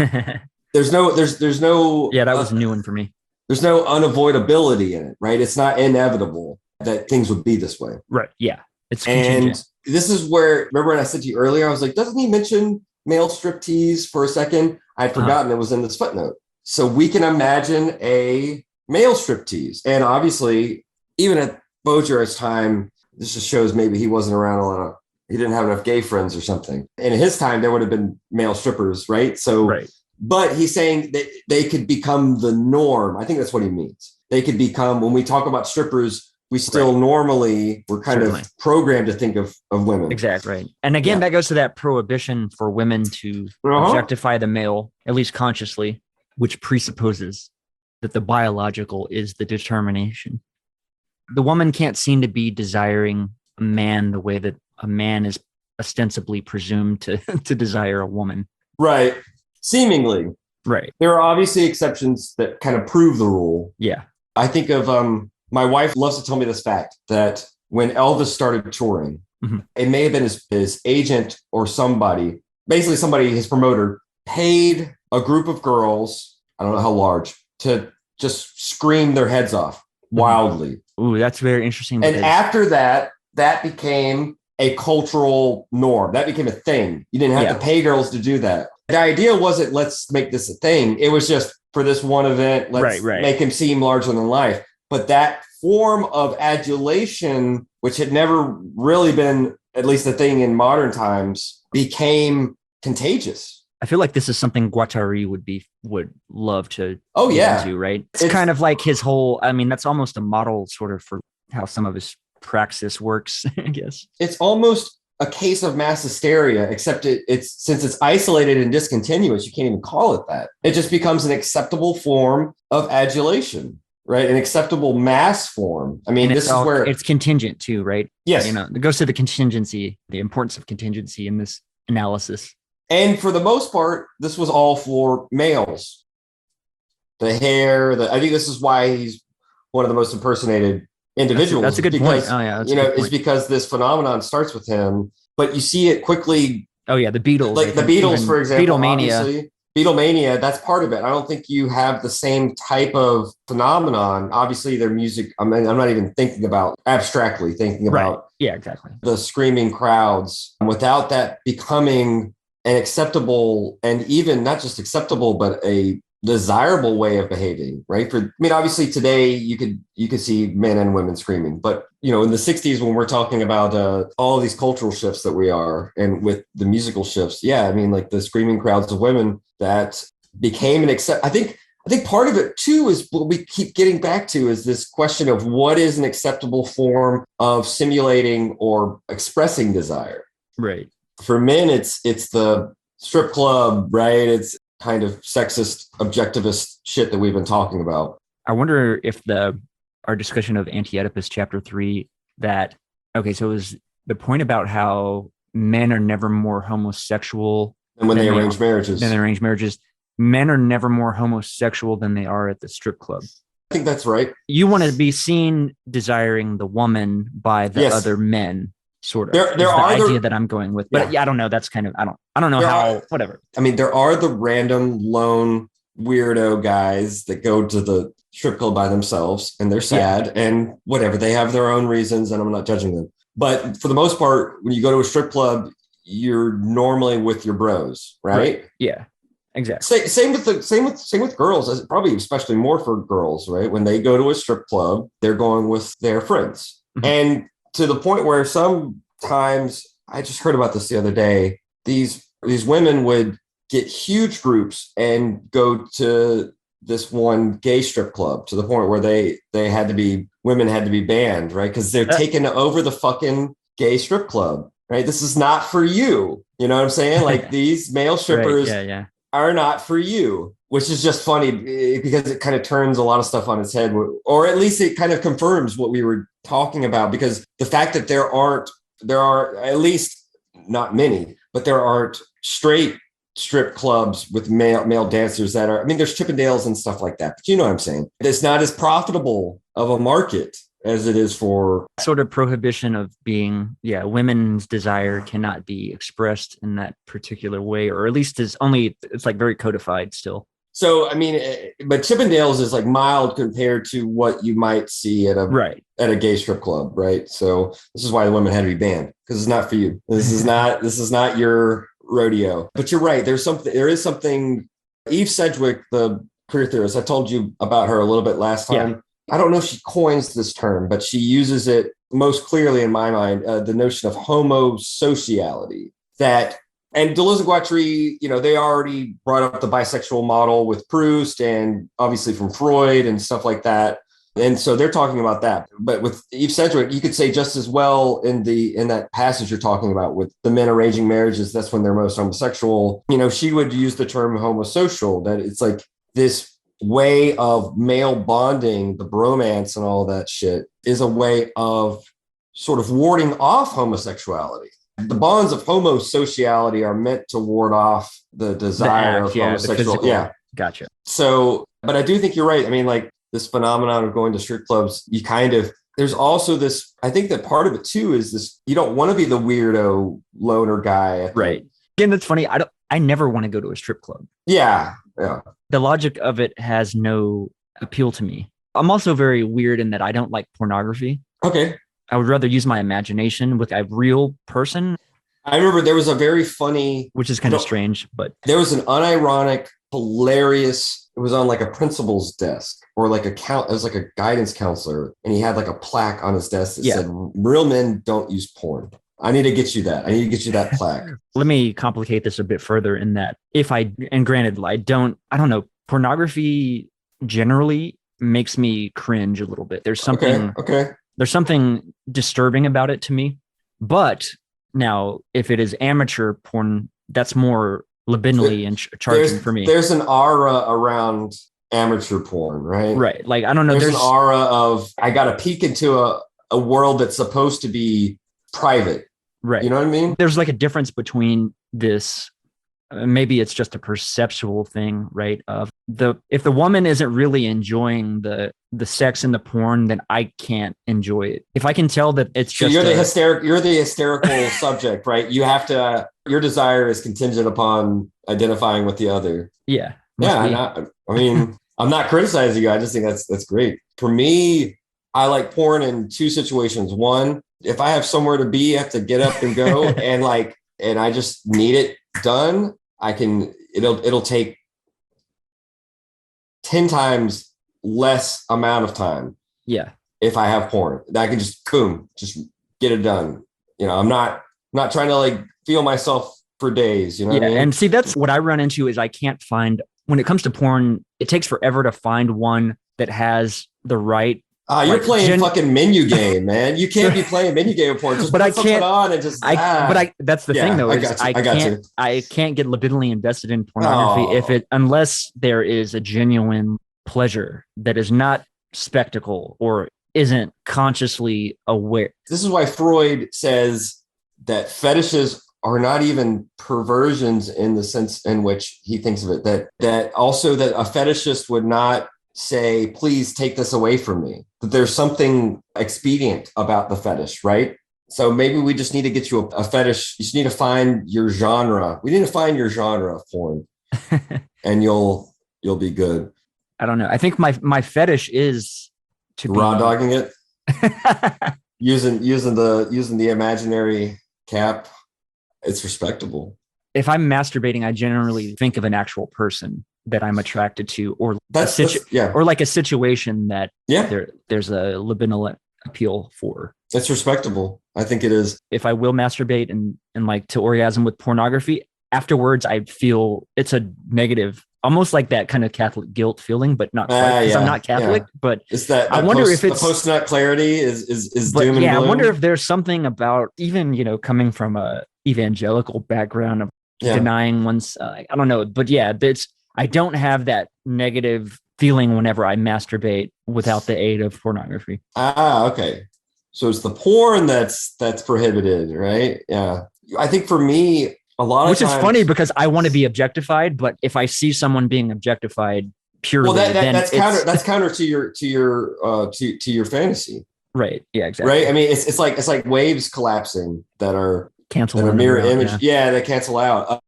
there's no. Yeah, that was a new one for me. There's no unavoidability in it, right? It's not inevitable that things would be this way. Right. Yeah. It's contingent. And this is where, remember when I said to you earlier, I was like, doesn't he mention male striptease for a second? I'd forgotten it was in this footnote. So we can imagine a male striptease. And obviously, even at Baudrillard's time, this just shows maybe he wasn't around he didn't have enough gay friends or something. And in his time, there would have been male strippers, right? So, right. But he's saying that they could become the norm. I think that's what he means. They could become, when we talk about strippers, we still normally, we're kind of programmed to think of women. Exactly, right. And again, that goes to that prohibition for women to objectify the male, at least consciously, which presupposes that the biological is the determination. The woman can't seem to be desiring a man the way that a man is ostensibly presumed to desire a woman. Right. Seemingly. Right. There are obviously exceptions that kind of prove the rule. Yeah. I think of my wife loves to tell me this fact that when Elvis started touring, it may have been his agent or somebody, basically somebody, his promoter, paid a group of girls, I don't know how large, to just scream their heads off wildly. Ooh, that's very interesting. And after that became a cultural norm. That became a thing. You didn't have to pay girls to do that. The idea wasn't, let's make this a thing. It was just for this one event, let's make him seem larger than life. But that form of adulation, which had never really been, at least a thing in modern times, became contagious. I feel like this is something Guattari would love to do, right? It's kind of like his whole, I mean, that's almost a model sort of for how some of his praxis works, I guess. It's almost a case of mass hysteria, except it's since it's isolated and discontinuous, you can't even call it that. It just becomes an acceptable form of adulation, right? An acceptable mass form. I mean, this is where it's contingent too, right? Yes. You know, it goes to the contingency, the importance of contingency in this analysis. And for the most part, this was all for males. The hair, I think this is why he's one of the most impersonated individuals. That's a good point. Oh yeah, it's because this phenomenon starts with him, but you see it quickly. Oh yeah, the Beatles, like the Beatles, for example. Beatlemania. Beatlemania, that's part of it. I don't think you have the same type of phenomenon. Obviously, their music. I mean, I'm not even thinking about abstractly thinking about. Yeah, exactly. The screaming crowds without that becoming an acceptable, and even not just acceptable, but a desirable way of behaving, right? Obviously today you could see men and women screaming, but in the 60s when we're talking about all of these cultural shifts that we are, and with the musical shifts, like the screaming crowds of women that became I think part of it too is what we keep getting back to is this question of what is an acceptable form of simulating or expressing desire. Right. For men, it's the strip club, right? It's kind of sexist, objectivist shit that we've been talking about. I wonder if our discussion of Anti-Oedipus chapter 3, so it was the point about how men are never more homosexual than when they arrange marriages. Men are never more homosexual than they are at the strip club. I think that's right. You want to be seen desiring the woman by the other men. Sort of. There are the idea that I'm going with, but I don't know. That's kind of I don't know whatever. I mean, there are the random lone weirdo guys that go to the strip club by themselves and they're sad and whatever. They have their own reasons, and I'm not judging them. But for the most part, when you go to a strip club, you're normally with your bros, right? Yeah, exactly. Same with girls. Probably especially more for girls, right? When they go to a strip club, they're going with their friends, and to the point where sometimes, I just heard about this the other day, these women would get huge groups and go to this one gay strip club to the point where women had to be banned, right? Because they're taking over the fucking gay strip club, right? This is not for you. You know what I'm saying? Like these male strippers are not for you, which is just funny because it kind of turns a lot of stuff on its head, or at least it kind of confirms what we were talking about, because the fact that there are at least not many, but there aren't straight strip clubs with male dancers that are, there's Chippendales and stuff like that, but you know what I'm saying? It's not as profitable of a market as it is for sort of prohibition of being, women's desire cannot be expressed in that particular way, or at least it's like very codified still. So, but Chippendales is like mild compared to what you might see at a gay strip club, right? So this is why the women had to be banned, because it's not for you. This is not your rodeo. But you're right. There is something. Eve Sedgwick, the queer theorist. I told you about her a little bit last time. Yeah. I don't know if she coins this term, but she uses it most clearly in my mind, the notion of homosociality. And Deleuze and Guattari, they already brought up the bisexual model with Proust and obviously from Freud and stuff like that. And so they're talking about that. But with Eve Sedgwick, you could say just as well in that passage you're talking about with the men arranging marriages, that's when they're most homosexual. She would use the term homosocial, that it's like this way of male bonding, the bromance and all that shit is a way of sort of warding off homosexuality. The bonds of homosociality are meant to ward off the desire of homosexual. Yeah. Gotcha. So, but I do think you're right. I mean, like this phenomenon of going to strip clubs, there's also this, I think that part of it too is this, you don't want to be the weirdo loner guy. Right. Again, that's funny. I never want to go to a strip club. Yeah. Yeah. The logic of it has no appeal to me. I'm also very weird in that I don't like pornography. Okay. I would rather use my imagination with a real person. I remember there was a very funny, which is kind of strange, but there was an unironic, hilarious, it was on like a principal's desk or like it was like a guidance counselor. And he had like a plaque on his desk that said, real men don't use porn. I need to get you that. I need to get you that plaque. Let me complicate this a bit further in that and granted, I don't know, pornography generally makes me cringe a little bit. There's something, there's something disturbing about it to me. But now if it is amateur porn, that's more libidinally and charging for me. There's an aura around amateur porn, right? Right. Like, I don't know. There's an aura of, I got to peek into a world that's supposed to be private. Right. You know what I mean? There's like a difference between this. Maybe it's just a perceptual thing, right? If the woman isn't really enjoying the sex in the porn, then I can't enjoy it. If I can tell that it's just you're the hysterical subject, right? You have to. Your desire is contingent upon identifying with the other. Yeah. Yeah. I mean, I'm not criticizing you. I just think that's great. For me, I like porn in two situations. One, if I have somewhere to be, I have to get up and go, and I just need it done. It'll take 10 times less amount of time. Yeah. If I have porn, I can just get it done. I'm not trying to like feel myself for days, what I mean? And see, that's what I run into is I can't find, when it comes to porn, it takes forever to find one that has the right. You're playing fucking menu game, man. You can't be playing menu game with porn. Just but put I can't. On and just. That's the thing, though. I can't get libidinally invested in pornography unless there is a genuine pleasure that is not spectacle or isn't consciously aware. This is why Freud says that fetishes are not even perversions in the sense in which he thinks of it. That also that a fetishist would not say, please take this away from me, that there's something expedient about the fetish, right? So maybe we just need to get you a fetish. You just need to find your genre. We need to find your genre of porn and you'll be good. I don't know. I think my fetish is to raw dogging it, using the imaginary cap. It's respectable. If I'm masturbating, I generally think of an actual person that I'm attracted to, or or like a situation that there's a libidinal appeal for. It's respectable. I think it is. If I will masturbate and like to orgasm with pornography, afterwards I feel it's a negative, almost like that kind of Catholic guilt feeling, but not because I'm not Catholic. But it's that I wonder if it's the post-nut clarity is doom and gloom. I wonder if there's something about even coming from a evangelical background of denying one's. I don't know, but I don't have that negative feeling whenever I masturbate without the aid of pornography. Okay. So it's the porn that's prohibited, right? Yeah. I think for me, a lot of times, which is funny because I want to be objectified, but if I see someone being objectified purely, that's counter to your fantasy. Right. Yeah, exactly. Right. I mean, it's like waves collapsing that are cancel that are mirror image. Yeah, they cancel out.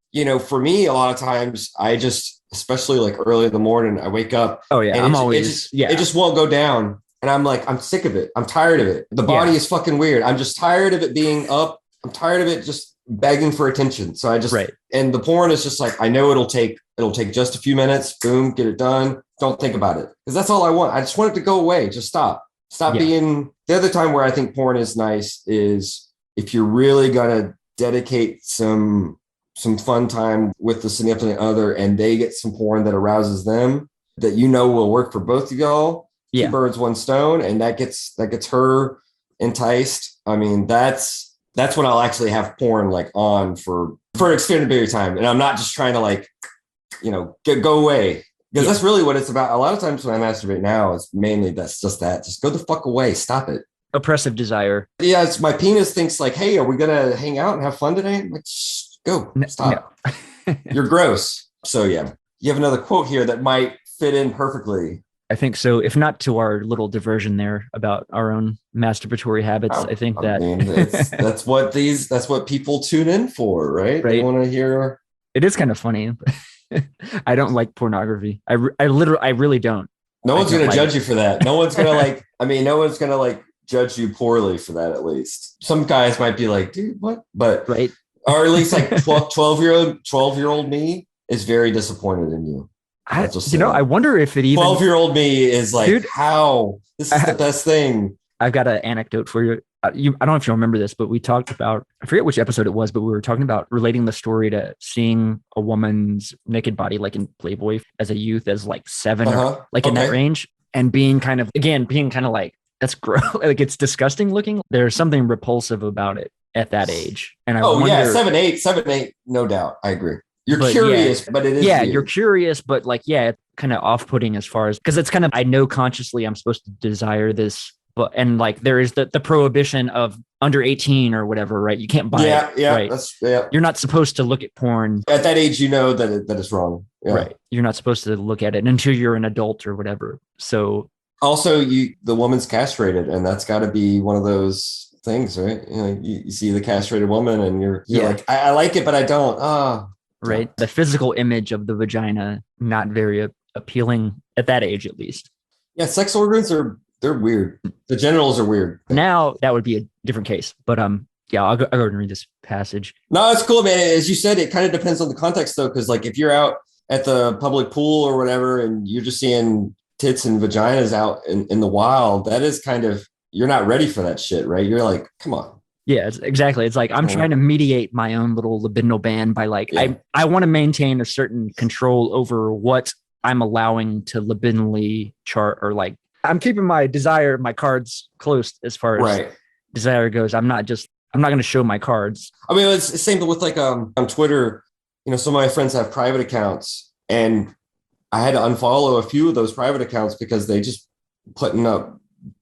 For me, a lot of times I just, especially like early in the morning, I wake up. Oh yeah. It just won't go down. And I'm like, I'm sick of it. I'm tired of it. The body is fucking weird. I'm just tired of it being up. I'm tired of it just begging for attention. So I just, and the porn is just like, I know it'll take just a few minutes. Boom, get it done. Don't think about it. Because that's all I want. I just want it to go away. Just stop being. The other time where I think porn is nice is if you're really going to dedicate some fun time with the significant other and they get some porn that arouses them that will work for both of y'all. Two birds, one stone, and that gets her enticed. I mean, that's when I'll actually have porn like on for an extended period of time, and I'm not just trying to like, go away, because that's really what it's about. A lot of times when I masturbate now, it's mainly just go the fuck away, stop it. Oppressive desire. Yeah, it's my penis thinks like, hey, are we gonna hang out and have fun today? I'm like, shh, go, stop. No. You're gross. So yeah, you have another quote here that might fit in perfectly. I think so. If not to our little diversion there about our own masturbatory habits, I think that's what people tune in for, right? They want to hear. It is kind of funny. I don't like pornography. I really don't. No one's going to judge you for that. No one's going to no one's going to judge you poorly for that. At least some guys might be like, dude, what? But or at least like 12-year-old me is very disappointed in you. I wonder if it even 12-year-old me is like, dude, how this is the best thing. I've got an anecdote for you. I don't know if you remember this, but we talked about, I forget which episode it was, but we were talking about relating the story to seeing a woman's naked body, like in Playboy as a youth, as like 7 or like in that range, and being kind of like, that's gross. Like it's disgusting looking. There's something repulsive about it at that age. And I wonder, 7, 8, no doubt. I agree. You're curious, but it is. Yeah, weird. You're curious, but it's kind of off-putting as far as, because it's kind of, I know consciously I'm supposed to desire this, but, and like there is the prohibition of under 18 or whatever, right? You can't buy it. Yeah, right? You're not supposed to look at porn. At that age, that it's wrong. Yeah. Right. You're not supposed to look at it until you're an adult or whatever. So also the woman's castrated, and that's got to be one of those things, right? You see the castrated woman and you're like, I like it, but I don't. Right. The physical image of the vagina, not very appealing at that age, at least. Yeah. Sex organs they're weird. The genitals are weird. Now that would be a different case, but I'll go and read this passage. No, it's cool, man. As you said, it kind of depends on the context though. Cause like if you're out at the public pool or whatever, and you're just seeing tits and vaginas out in the wild, that is kind of, you're not ready for that shit, right? You're like, come on. Yeah, exactly. It's like I'm trying to mediate my own little libidinal band by I want to maintain a certain control over what I'm allowing to libidinally chart, or like I'm keeping my cards close as far as desire goes. I'm not going to show my cards. I mean, it's the same with like on Twitter, some of my friends have private accounts, and I had to unfollow a few of those private accounts because they just putting up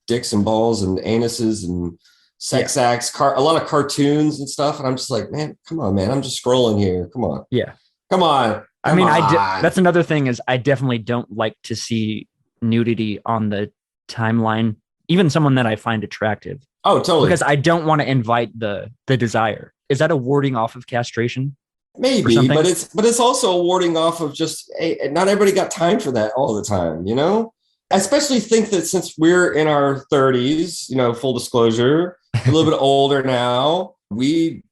dicks and balls and anuses and sex acts, a lot of cartoons and stuff. And I'm just like, man, come on, man. I'm just scrolling here. Come on. Yeah. Come on. That's another thing is I definitely don't like to see nudity on the timeline, even someone that I find attractive. Oh, totally. Because I don't want to invite the desire. Is that a warding off of castration? Maybe, but it's also a warding off of just, hey, not everybody got time for that all the time, I especially think that since we're in our 30s, full disclosure, a little bit older now, we've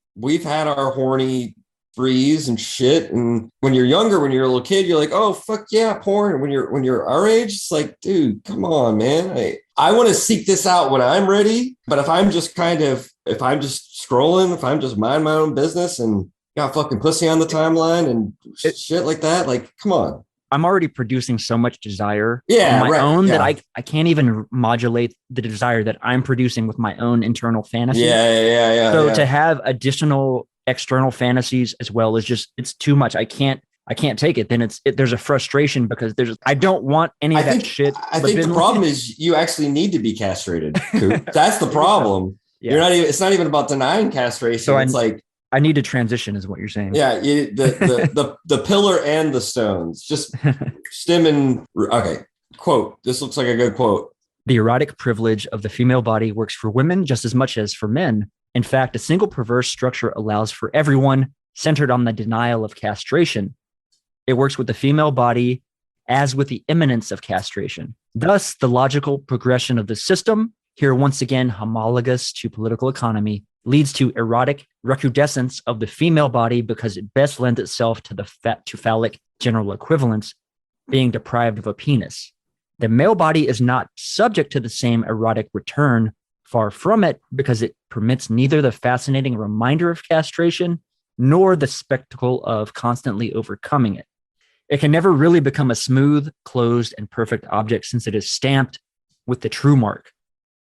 had our horny freeze and shit. And when you're younger, when you're a little kid, you're like, oh fuck yeah, porn. When you're our age, it's like, dude, come on, man. I want to seek this out when I'm ready. But if I'm just scrolling, if I'm just mind my own business and got fucking pussy on the timeline and shit like that, like, come on. I'm already producing so much desire on my own that I can't even modulate the desire that I'm producing with my own internal fantasy. So to have additional external fantasies as well is just, it's too much. I can't take it. Then there's a frustration because I don't want any of that shit. I think the problem is you actually need to be castrated, Coop. That's the problem. It's not even about denying castration. So it's like, I need to transition is what you're saying. Yeah. The pillar and the stones, just stimming. Okay. Quote. This looks like a good quote. The erotic privilege of the female body works for women just as much as for men. In fact, a single perverse structure allows for everyone, centered on the denial of castration. It works with the female body as with the imminence of castration. Thus, the logical progression of the system, here once again homologous to political economy, leads to erotic recrudescence of the female body because it best lends itself to to phallic general equivalence, being deprived of a penis. The male body is not subject to the same erotic return, far from it, because it permits neither the fascinating reminder of castration nor the spectacle of constantly overcoming it. It can never really become a smooth, closed, and perfect object since it is stamped with the true mark,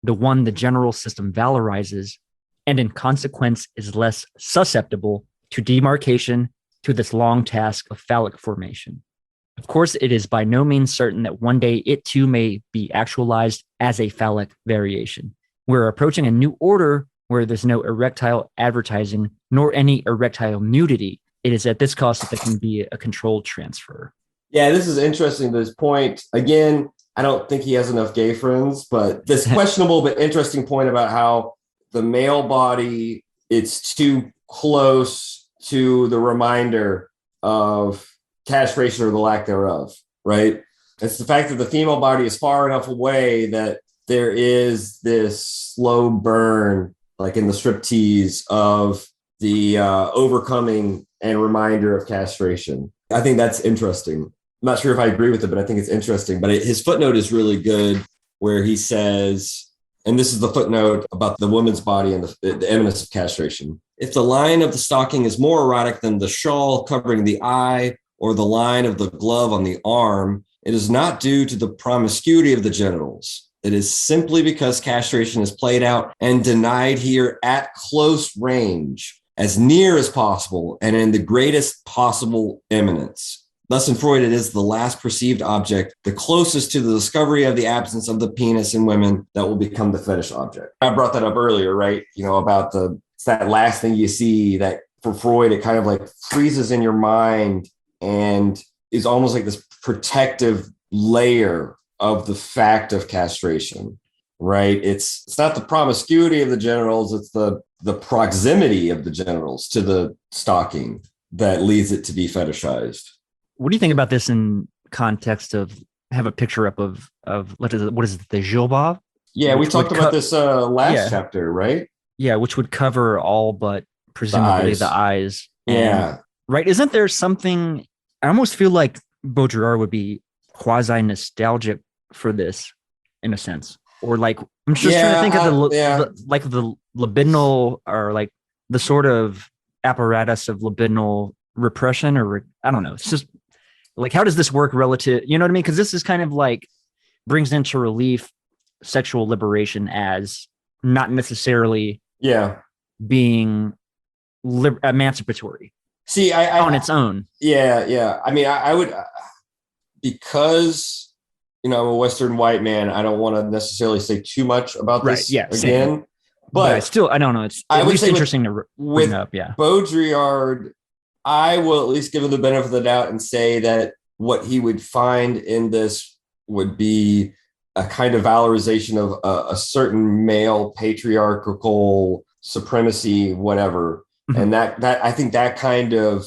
the one the general system valorizes, and in consequence is less susceptible to demarcation to this long task of phallic formation. Of course, it is by no means certain that one day it too may be actualized as a phallic variation. We're approaching a new order where there's no erectile advertising nor any erectile nudity. It is at this cost that there can be a controlled transfer. Yeah, this is interesting. This point, again, I don't think he has enough gay friends, but this questionable but interesting point about how the male body, it's too close to the reminder of castration or the lack thereof, right? It's the fact that the female body is far enough away that there is this slow burn, like in the strip tease, of the overcoming and reminder of castration. I think that's interesting. I'm not sure if I agree with it, but I think it's interesting. But his footnote is really good where he says, and this is the footnote about the woman's body and the eminence of castration. If the line of the stocking is more erotic than the shawl covering the eye or the line of the glove on the arm, it is not due to the promiscuity of the genitals. It is simply because castration is played out and denied here at close range, as near as possible, and in the greatest possible eminence. Thus, in Freud, it is the last perceived object, the closest to the discovery of the absence of the penis in women that will become the fetish object. I brought that up earlier, right? About it's that last thing you see that for Freud, it kind of like freezes in your mind and is almost like this protective layer of the fact of castration, right? It's not the promiscuity of the genitals, it's the proximity of the genitals to the stocking that leads it to be fetishized. What do you think about this in context of, have a picture up of what is it, the jilbab? Yeah, we talked about this last chapter, right? Yeah, which would cover all but presumably the eyes. Yeah. Right. Isn't there something, I almost feel like Baudrillard would be quasi nostalgic for this in a sense. Or like, I'm just trying to think of the libidinal, or like the sort of apparatus of libidinal repression, or I don't know. It's just like, how does this work relative? You know what I mean? Because this is kind of like brings into relief sexual liberation as not necessarily being emancipatory. See, I on its own. Yeah. I mean, I would, because I'm a Western white man, I don't want to necessarily say too much about this again. Same. But still, I don't know. It's at least interesting to bring up. Yeah. Baudrillard, I will at least give him the benefit of the doubt and say that what he would find in this would be a kind of valorization of a certain male patriarchal supremacy, whatever. Mm-hmm. And that I think that kind of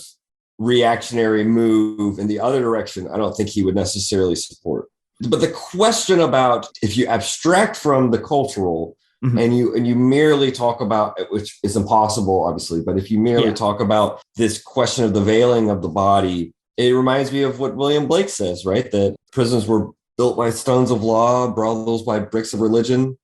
reactionary move in the other direction, I don't think he would necessarily support. But the question about, if you abstract from the cultural and you merely talk about, which is impossible, obviously, but if you merely talk about this question of the veiling of the body, it reminds me of what William Blake says, right? That prisons were built by stones of law, brothels by bricks of religion.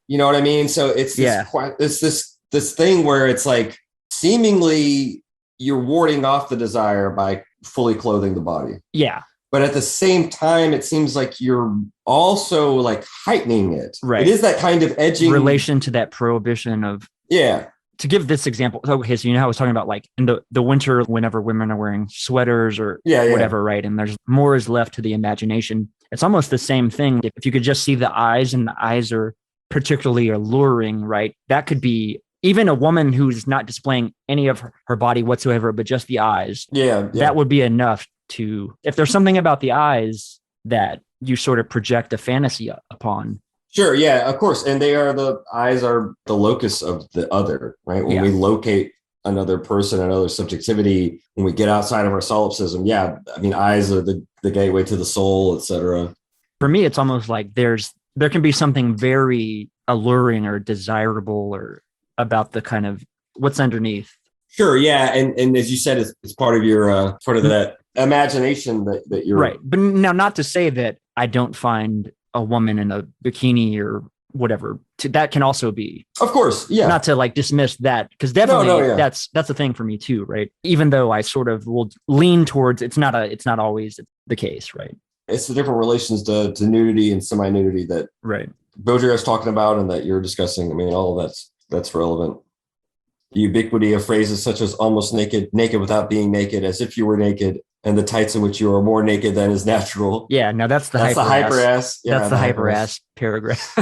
You know what I mean? So it's this thing where it's like seemingly you're warding off the desire by fully clothing the body. Yeah. But at the same time, it seems like you're also like heightening it. Right. It is that kind of edging relation to that prohibition of. Yeah. To give this example. Okay. So, how I was talking about like in the winter, whenever women are wearing sweaters or whatever, right? And there's more is left to the imagination. It's almost the same thing. If you could just see the eyes, and the eyes are particularly alluring, right? That could be even a woman who's not displaying any of her body whatsoever, but just the eyes. Yeah. That would be enough to, if there's something about the eyes that you sort of project a fantasy upon. Sure. Yeah, of course. And the eyes are the locus of the other, right? When we locate another person, another subjectivity, when we get outside of our solipsism, eyes are the gateway to the soul, etc. For me, it's almost like there can be something very alluring or desirable or about the kind of what's underneath. Sure. Yeah. And as you said, it's part of your, part of that imagination that you're right. But now, not to say that I don't find a woman in a bikini or whatever, that can also be, of course. Yeah. not to like dismiss that, because definitely yeah. that's a thing for me too. Right. Even though I sort of will lean towards, it's not always the case. Right. It's the different relations to nudity and semi-nudity that right. Baudrillard's talking about and that you're discussing. I mean, all of that's relevant. The ubiquity of phrases such as almost naked, naked without being naked, as if you were naked, and the tights in which you are more naked than is natural. Yeah, no, that's the hyper ass. Yeah, that's the hyper ass paragraph.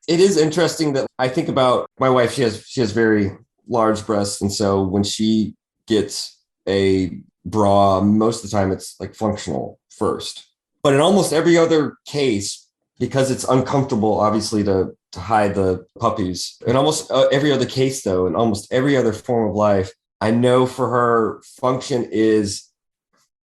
It is interesting that I think about my wife. She has very large breasts, and so when she gets a bra, most of the time it's like functional first. But in almost every other case, because it's uncomfortable, obviously, to hide the puppies. In almost every other case, though, in almost every other form of life, I know for her, function is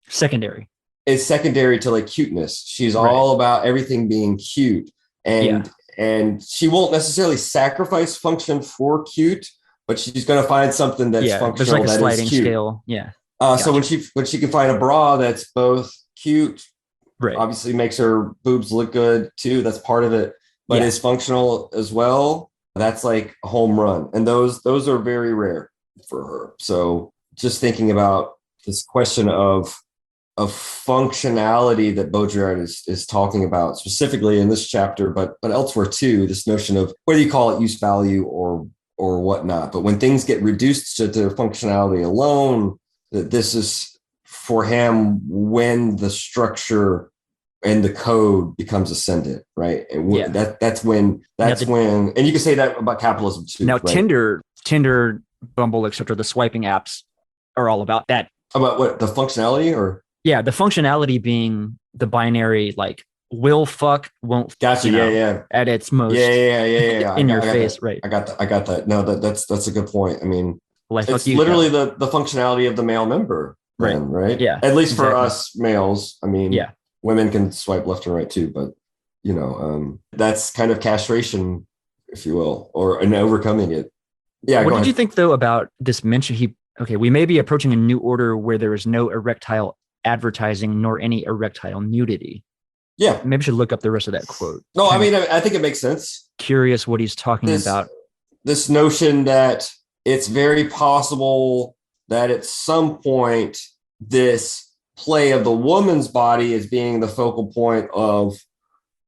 secondary. It's secondary to like cuteness. She's all about everything being cute. And she won't necessarily sacrifice function for cute, but she's going to find something that's functional. There's like a sliding cute. scale. Yeah. So when she can find a bra that's both cute, obviously makes her boobs look good too. That's part of it, but is functional as well. That's like a home run. And those are very rare for her. So just thinking about this question of functionality that Baudrillard is talking about specifically in this chapter, but elsewhere too, this notion of whether you call it use value or whatnot. But when things get reduced to their functionality alone, that this is for him when the structure and the code becomes ascendant, right? And that's when, and you can say that about capitalism too. Now, right? Tinder, Bumble, etc., the swiping apps are all about that. About what, the functionality or? Yeah, the functionality being the binary, like will fuck, won't. Gotcha. At its most. Yeah. In your face, right? I got that. No, that's a good point. I mean, like, it's literally the functionality of the male member, right? Yeah. At least for us males. I mean, yeah, women can swipe left and right too, but that's kind of castration, if you will, or an overcoming it. Yeah. What did you think though about this mention? We may be approaching a new order where there is no erectile advertising nor any erectile nudity. Yeah. Maybe I should look up the rest of that quote. No, I mean, I think it makes sense. Curious what he's talking about. This notion that it's very possible that at some point this play of the woman's body as being the focal point of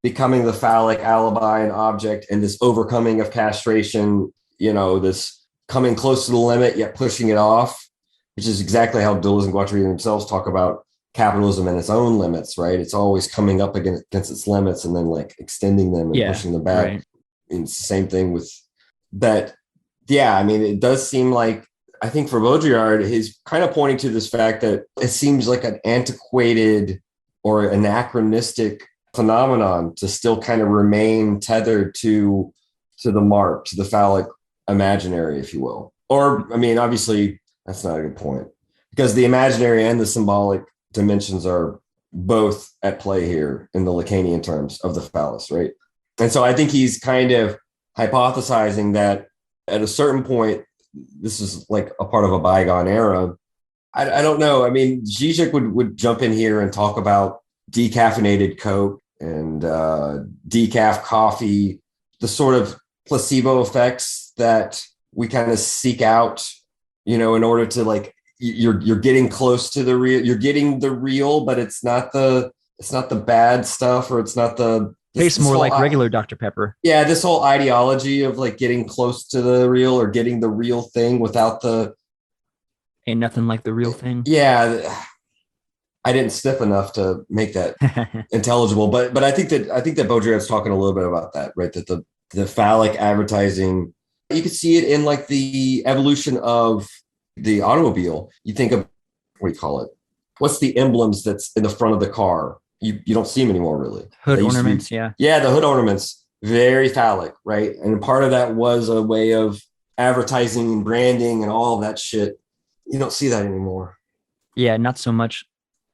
becoming the phallic alibi and object, and this overcoming of castration, this coming close to the limit yet pushing it off, which is exactly how Deleuze and Guattari themselves talk about capitalism and its own limits, right? It's always coming up against its limits and then like extending them and pushing them back. Right. And it's the same thing with that. Yeah, I mean, it does seem like, I think for Baudrillard, he's kind of pointing to this fact that it seems like an antiquated or anachronistic phenomenon to still kind of remain tethered to the mark, to the phallic imaginary, if you will. Or, I mean, obviously, that's not a good point, because the imaginary and the symbolic dimensions are both at play here in the Lacanian terms of the phallus, right? And so I think he's kind of hypothesizing that at a certain point, this is like a part of a bygone era. I don't know. I mean, Zizek would jump in here and talk about decaffeinated Coke and decaf coffee, the sort of placebo effects that we kind of seek out, in order to like, you're getting close to the real, you're getting the real, but it's not the bad stuff, or it's not the tastes more like regular Dr. Pepper. Yeah, this whole ideology of like getting close to the real or getting the real thing without the ain't nothing like the real thing. Yeah, I didn't sniff enough to make that intelligible, but I think that Baudrillard's talking a little bit about that, right? That the phallic advertising, you could see it in like the evolution of the automobile. You think of, what do you call it? What's the emblems that's in the front of the car? You don't see them anymore, really. Hood ornaments, yeah, the hood ornaments, very phallic, right? And part of that was a way of advertising and branding and all of that shit. You don't see that anymore. Yeah, not so much,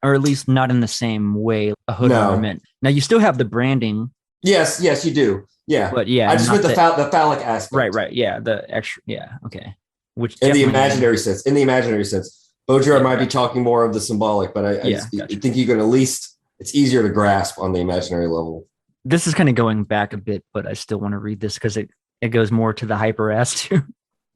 or at least not in the same way. A hood ornament. Now you still have the branding. Yes, you do. Yeah. But yeah, I just not meant that, the phallic aspect. right. Yeah. The extra. Yeah. Okay. Which In the definitely, imaginary sense. In the imaginary sense. Baudrillard yeah, might be gotcha. talking more of the symbolic, but I Yeah. Gotcha. think you can at least, it's easier to grasp on the imaginary level. This is kind of going back a bit, but I still want to read this because it goes more to the hyper ass too.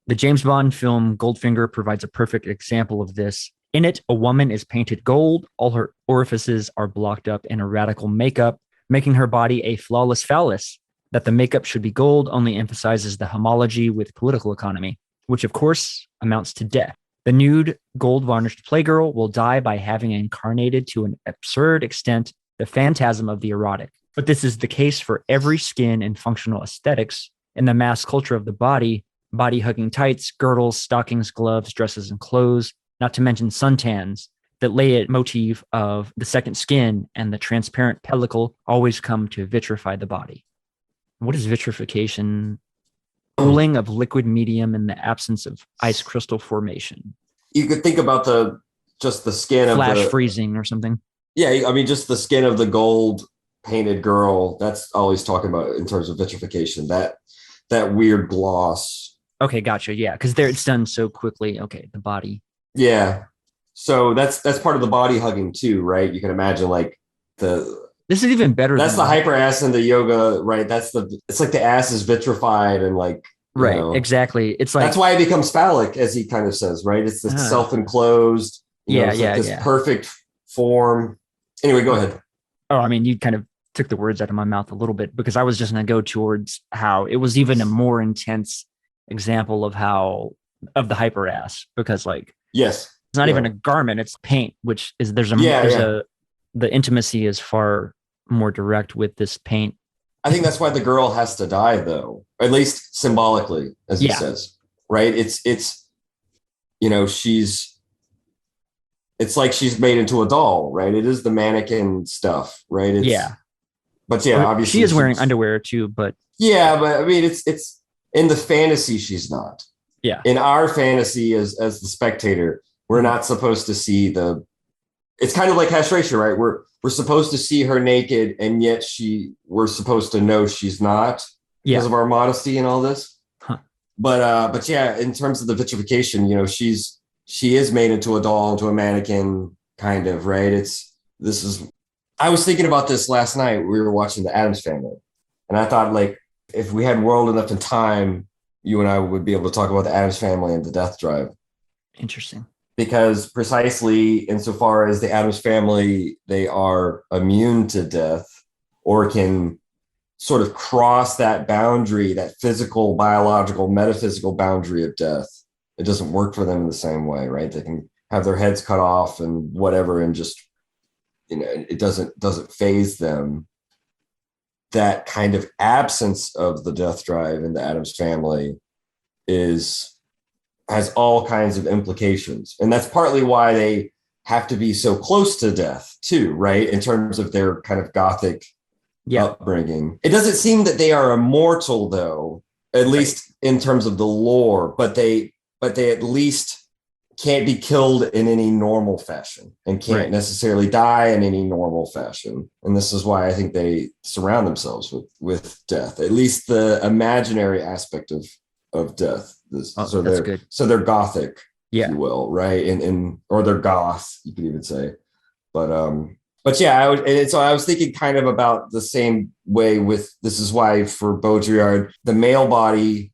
The James Bond film Goldfinger provides a perfect example of this. In it, a woman is painted gold, all her orifices are blocked up in a radical makeup, making her body a flawless phallus. That the makeup should be gold only emphasizes the homology with political economy, which of course amounts to death. The nude, gold varnished playgirl will die by having incarnated to an absurd extent the phantasm of the erotic. But this is the case for every skin and functional aesthetics in the mass culture of the body hugging tights, girdles, stockings, gloves, dresses, and clothes, not to mention suntans that lay a motif of the second skin and the transparent pellicle always come to vitrify the body. What is vitrification? Cooling of liquid medium in the absence of ice crystal formation. You could think about just the skin Flash of the freezing or something. Yeah, I mean, just the skin of the gold painted girl. That's all he's talking about in terms of vitrification. That weird gloss. Okay, gotcha. Yeah, because there it's done so quickly. Okay, the body. Yeah, so that's part of the body hugging too, right? You can imagine like This is even better. That's the hyper ass in the yoga, right? It's like the ass is vitrified and like right, know, exactly. It's like that's why it becomes phallic, as he kind of says, right? It's the self-enclosed. This perfect form. Anyway, go ahead. Oh, I mean, you kind of took the words out of my mouth a little bit because I was just going to go towards how it was even a more intense example of the hyper ass because like yes, it's not even a garment, it's paint, which is the intimacy is far more direct with this paint. I think that's why the girl has to die, though, at least symbolically, as he says, right? It's it's like she's made into a doll, right? It is the mannequin stuff, right? But obviously she is wearing underwear too, but I mean, it's in the fantasy, she's not. Yeah. In our fantasy as the spectator, we're not supposed to see it's kind of like castration, right? We're supposed to see her naked, and yet we're supposed to know she's not because of our modesty and all this. Huh. But in terms of the vitrification, she is made into a doll, into a mannequin, kind of, right? I was thinking about this last night. We were watching The Addams Family, and I thought, like, if we had world enough in time, you and I would be able to talk about The Addams Family and the death drive. Interesting. Because precisely insofar as the Addams Family, they are immune to death or can sort of cross that boundary, that physical, biological, metaphysical boundary of death. It doesn't work for them in the same way, right? They can have their heads cut off and whatever, and just, it doesn't faze them. That kind of absence of the death drive in the Addams Family has all kinds of implications. And that's partly why they have to be so close to death too, right? In terms of their kind of Gothic upbringing. It doesn't seem that they are immortal though, at least in terms of the lore, but they at least can't be killed in any normal fashion and can't necessarily die in any normal fashion. And this is why I think they surround themselves with death, at least the imaginary aspect of death. So they're Gothic, if you will, right? Or they're goth, you could even say. So I was thinking kind of about the same way with, this is why for Baudrillard, the male body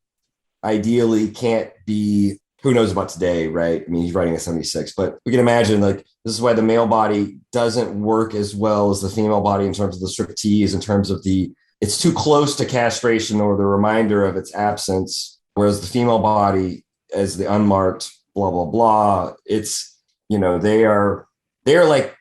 ideally can't be, who knows about today, right? I mean, he's writing in 76, but we can imagine like, this is why the male body doesn't work as well as the female body in terms of the striptease, in terms of it's too close to castration or the reminder of its absence. Whereas the female body, as the unmarked, blah, blah, blah, it's, they're like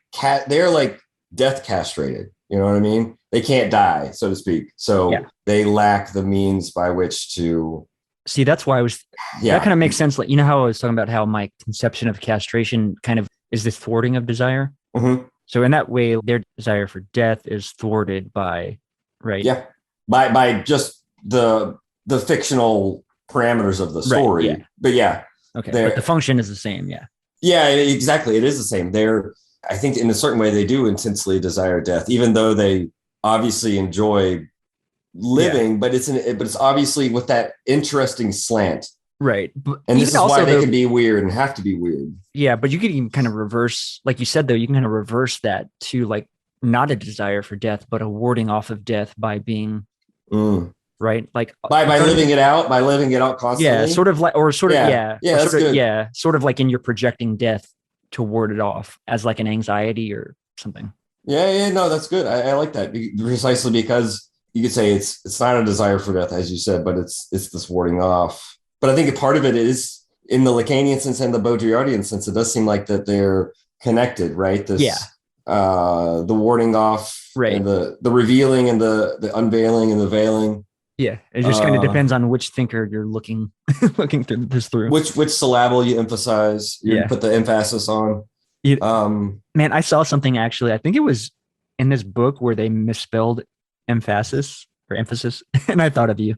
death castrated. You know what I mean? They can't die, so to speak. So they lack the means by which to. See, that's why that kind of makes sense. Like, how I was talking about how my conception of castration kind of is this thwarting of desire. Mm-hmm. So in that way, their desire for death is thwarted by, right? Yeah. By just the fictional parameters of the story. Right, But okay. But the function is the same. Yeah. Yeah, exactly. It is the same. I think in a certain way, they do intensely desire death, even though they obviously enjoy living, but it's obviously with that interesting slant. Right. But And this is also, why they can be weird and have to be weird. Yeah, but you can even kind of reverse, like you said, though, you can kind of reverse that to like not a desire for death, but a warding off of death by being right. Like by living it out, constantly. Yeah, sort of like, sort of like in you're projecting death to ward it off as like an anxiety or something. Yeah, no, that's good. I like that precisely because you could say it's not a desire for death, as you said, but it's this warding off. But I think a part of it is in the Lacanian sense and the Baudrillardian sense, it does seem like that they're connected, right? The warding off, right, and the revealing and the unveiling and the veiling. Yeah, it just kind of depends on which thinker you're looking through this through. Which syllable you emphasize, put the emphasis on. Man, I saw something actually. I think it was in this book where they misspelled emphasis, and I thought of you.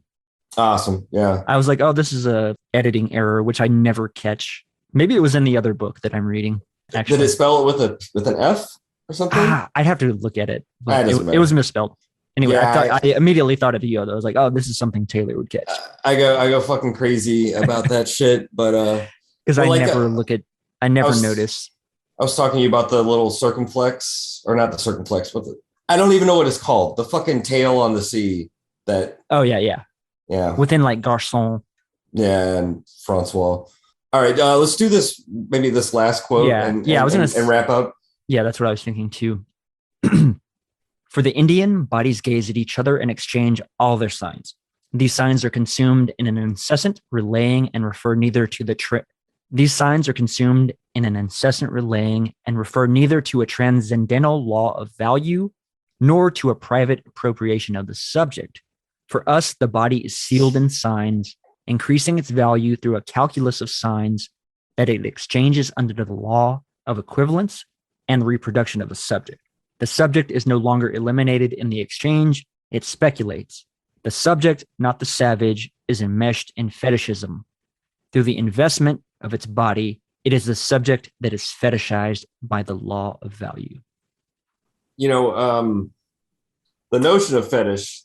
Awesome. Yeah. I was like, oh, this is a editing error, which I never catch. Maybe it was in the other book that I'm reading. Actually. Did it spell it with an F or something? I'd have to look at it. But it was misspelled. Anyway, I immediately thought of you. I was like, oh, this is something Taylor would catch. I go fucking crazy about that shit, but because I never notice. I was talking to you about the little circumflex, or not the circumflex, but I don't even know what it's called. The fucking tail on the C that. Oh yeah. Within like Garçon. Yeah, and Francois. All right, let's do this. Maybe this last quote. And wrap up. Yeah, that's what I was thinking too. For the Indian, bodies gaze at each other and exchange all their signs. These signs are consumed in an incessant relaying and refer neither to These signs are consumed in an incessant relaying and refer neither to a transcendental law of value nor to a private appropriation of the subject. For us, the body is sealed in signs, increasing its value through a calculus of signs that it exchanges under the law of equivalence and the reproduction of the subject. The subject is no longer eliminated in the exchange, it speculates. The subject, not the savage, is enmeshed in fetishism. Through the investment of its body, it is the subject that is fetishized by the law of value. The notion of fetish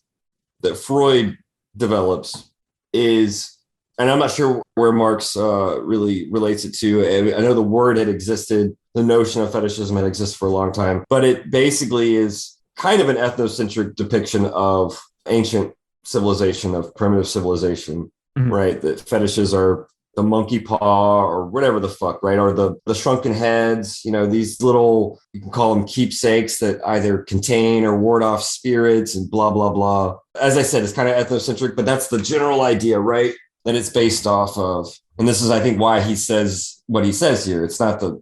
that Freud develops is, and I'm not sure where Marx really relates it to. I know the word had existed, the notion of fetishism had existed for a long time, but it basically is kind of an ethnocentric depiction of ancient civilization, of primitive civilization, right? That fetishes are the monkey paw or whatever the fuck, right? Or the shrunken heads, these little, you can call them keepsakes that either contain or ward off spirits and blah, blah, blah. As I said, it's kind of ethnocentric, but that's the general idea, right? That it's based off of. And this is, I think, why he says what he says here. It's not the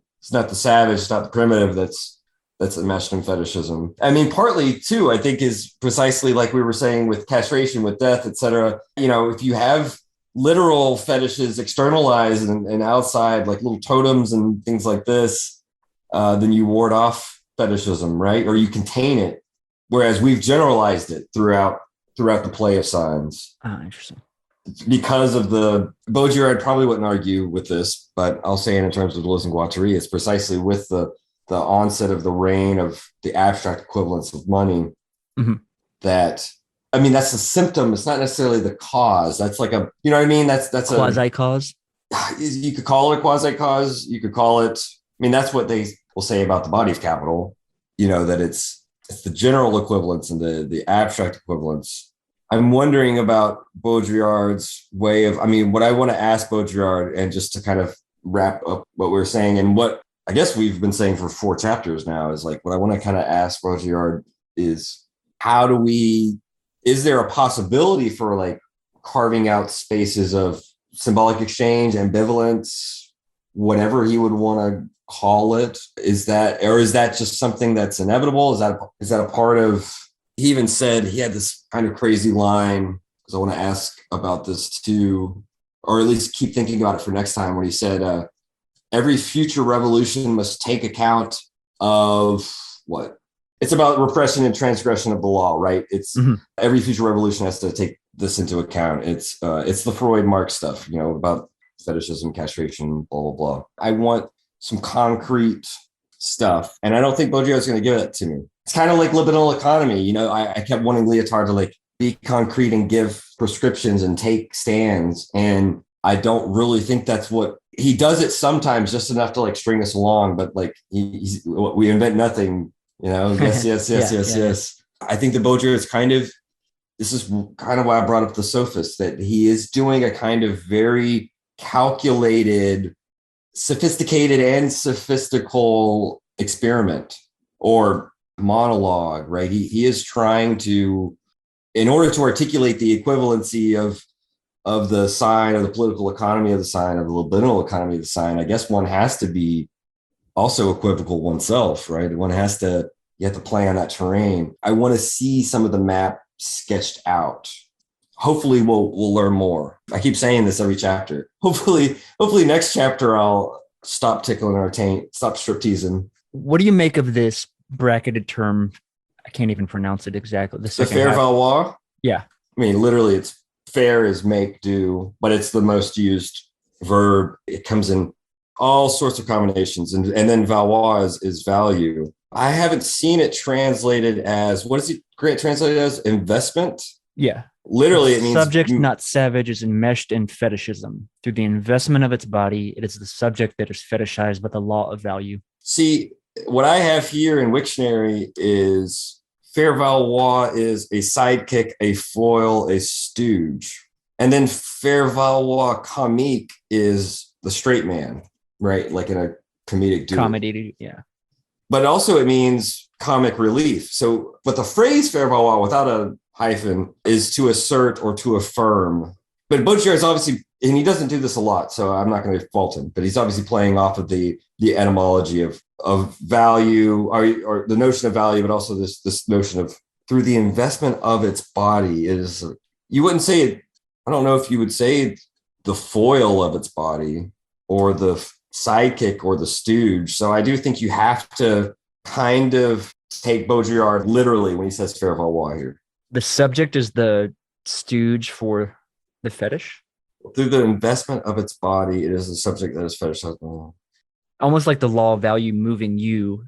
savage, it's not the primitive that's enmeshed in fetishism. I mean, partly too, I think, is precisely like we were saying with castration, with death, etc. If you have literal fetishes externalized and outside, like little totems and things like this, then you ward off fetishism, right? Or you contain it. Whereas we've generalized it throughout the play of signs. Interesting. Because of the Baudrillard probably wouldn't argue with this, but I'll say it in terms of Deleuze and Guattari, it's precisely with the onset of the reign of the abstract equivalence of money that. I mean, that's the symptom. It's not necessarily the cause. That's like a, you know what I mean? That's a quasi-cause. You could call it a quasi-cause. You could call it, I mean, that's what they will say about the body of capital, that it's the general equivalence and the abstract equivalence. I'm wondering about Baudrillard's way of, what I want to ask Baudrillard, and just to kind of wrap up what we're saying and what I guess we've been saying for 4 chapters now, is like, what I want to kind of ask Baudrillard is, is there a possibility for like carving out spaces of symbolic exchange, ambivalence, whatever he would want to call it? Is that just something that's inevitable? Is that a part of, he even said, he had this kind of crazy line, because I want to ask about this too, or at least keep thinking about it for next time, when he said, every future revolution must take account of what? It's about repression and transgression of the law, right? It's every future revolution has to take this into account. It's the Freud Marx stuff, about fetishism, castration, blah, blah, blah. I want some concrete stuff, and I don't think Baudrillard's going to give it to me. It's kind of like libidinal economy. I kept wanting Lyotard to like be concrete and give prescriptions and take stands. And I don't really think that's what he does. It sometimes just enough to like string us along, but like we invent nothing, you know. Yes, yes, yes, yes, yes. I think the Baudrillard is this is kind of why I brought up the sophist, that he is doing a kind of very calculated, sophisticated and sophistical experiment or monologue, right? He is trying to, in order to articulate the equivalency of the sign, of the political economy of the sign, of the libidinal economy of the sign, I guess one has to be also equivocal oneself, right? You have to play on that terrain. I want to see some of the map sketched out. Hopefully we'll learn more. I keep saying this every chapter. Hopefully next chapter I'll stop tickling our taint, stop strip teasing. What do you make of this bracketed term? I can't even pronounce it exactly. The faire valoir? Yeah. I mean, literally it's faire is make, do, but it's the most used verb. It comes in all sorts of combinations. And then valoir is value. I haven't seen it translated as, what is it translated as? Investment? Yeah. Literally, it means subject, not savage, is enmeshed in fetishism. Through the investment of its body, it is the subject that is fetishized by the law of value. See, what I have here in Wiktionary is faire valoir is a sidekick, a foil, a stooge. And then faire valoir comique is the straight man, right? Like in a comedic duo. Comedy, yeah. But also it means comic relief. So, but the phrase faire valoir without a hyphen is to assert or to affirm. But Baudrillard is obviously, and he doesn't do this a lot, so I'm not going to fault him, but he's obviously playing off of the etymology of value or the notion of value, but also this notion of through the investment of its body. It is, you wouldn't say it, I don't know if you would say the foil of its body or the sidekick or the stooge. So I do think you have to kind of take Baudrillard literally when he says faire valoir here. The subject is the stooge for the fetish? Through the investment of its body, it is the subject that is fetishized. Almost like the law of value moving you.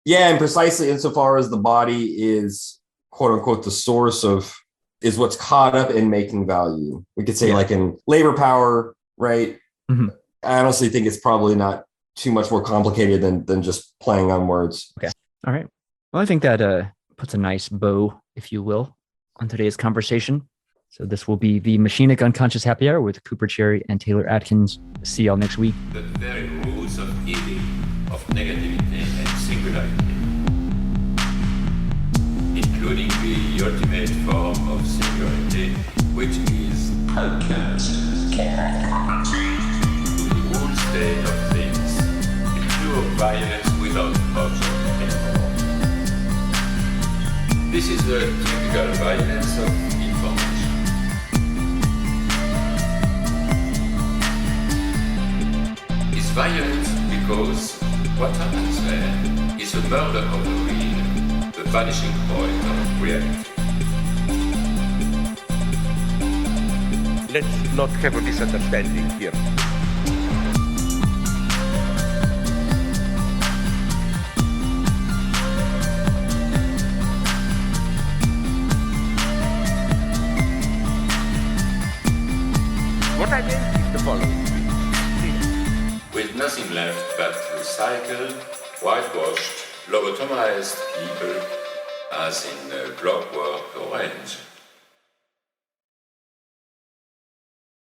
Yeah, and precisely insofar as the body is, quote unquote, the source of, is what's caught up in making value. We could say like in labor power, right? Mm-hmm. I honestly think it's probably not too much more complicated than just playing on words. Okay. All right. Well, I think that puts a nice bow, if you will, on today's conversation. So this will be the Machinic Unconscious Happy Hour with Cooper Cherry and Taylor Atkins. See y'all next week. The very rules of healing, of negativity and singularity, including the ultimate form of singularity, which is outcast. The whole state of things, the pure violence without object anymore. This is the typical violence of information. It's violent because what happens there is a murder of the real, the vanishing point of reality. Let's not have a misunderstanding here. What I meant is the following. With nothing left but recycled, whitewashed, lobotomized people, as in Clockwork Orange.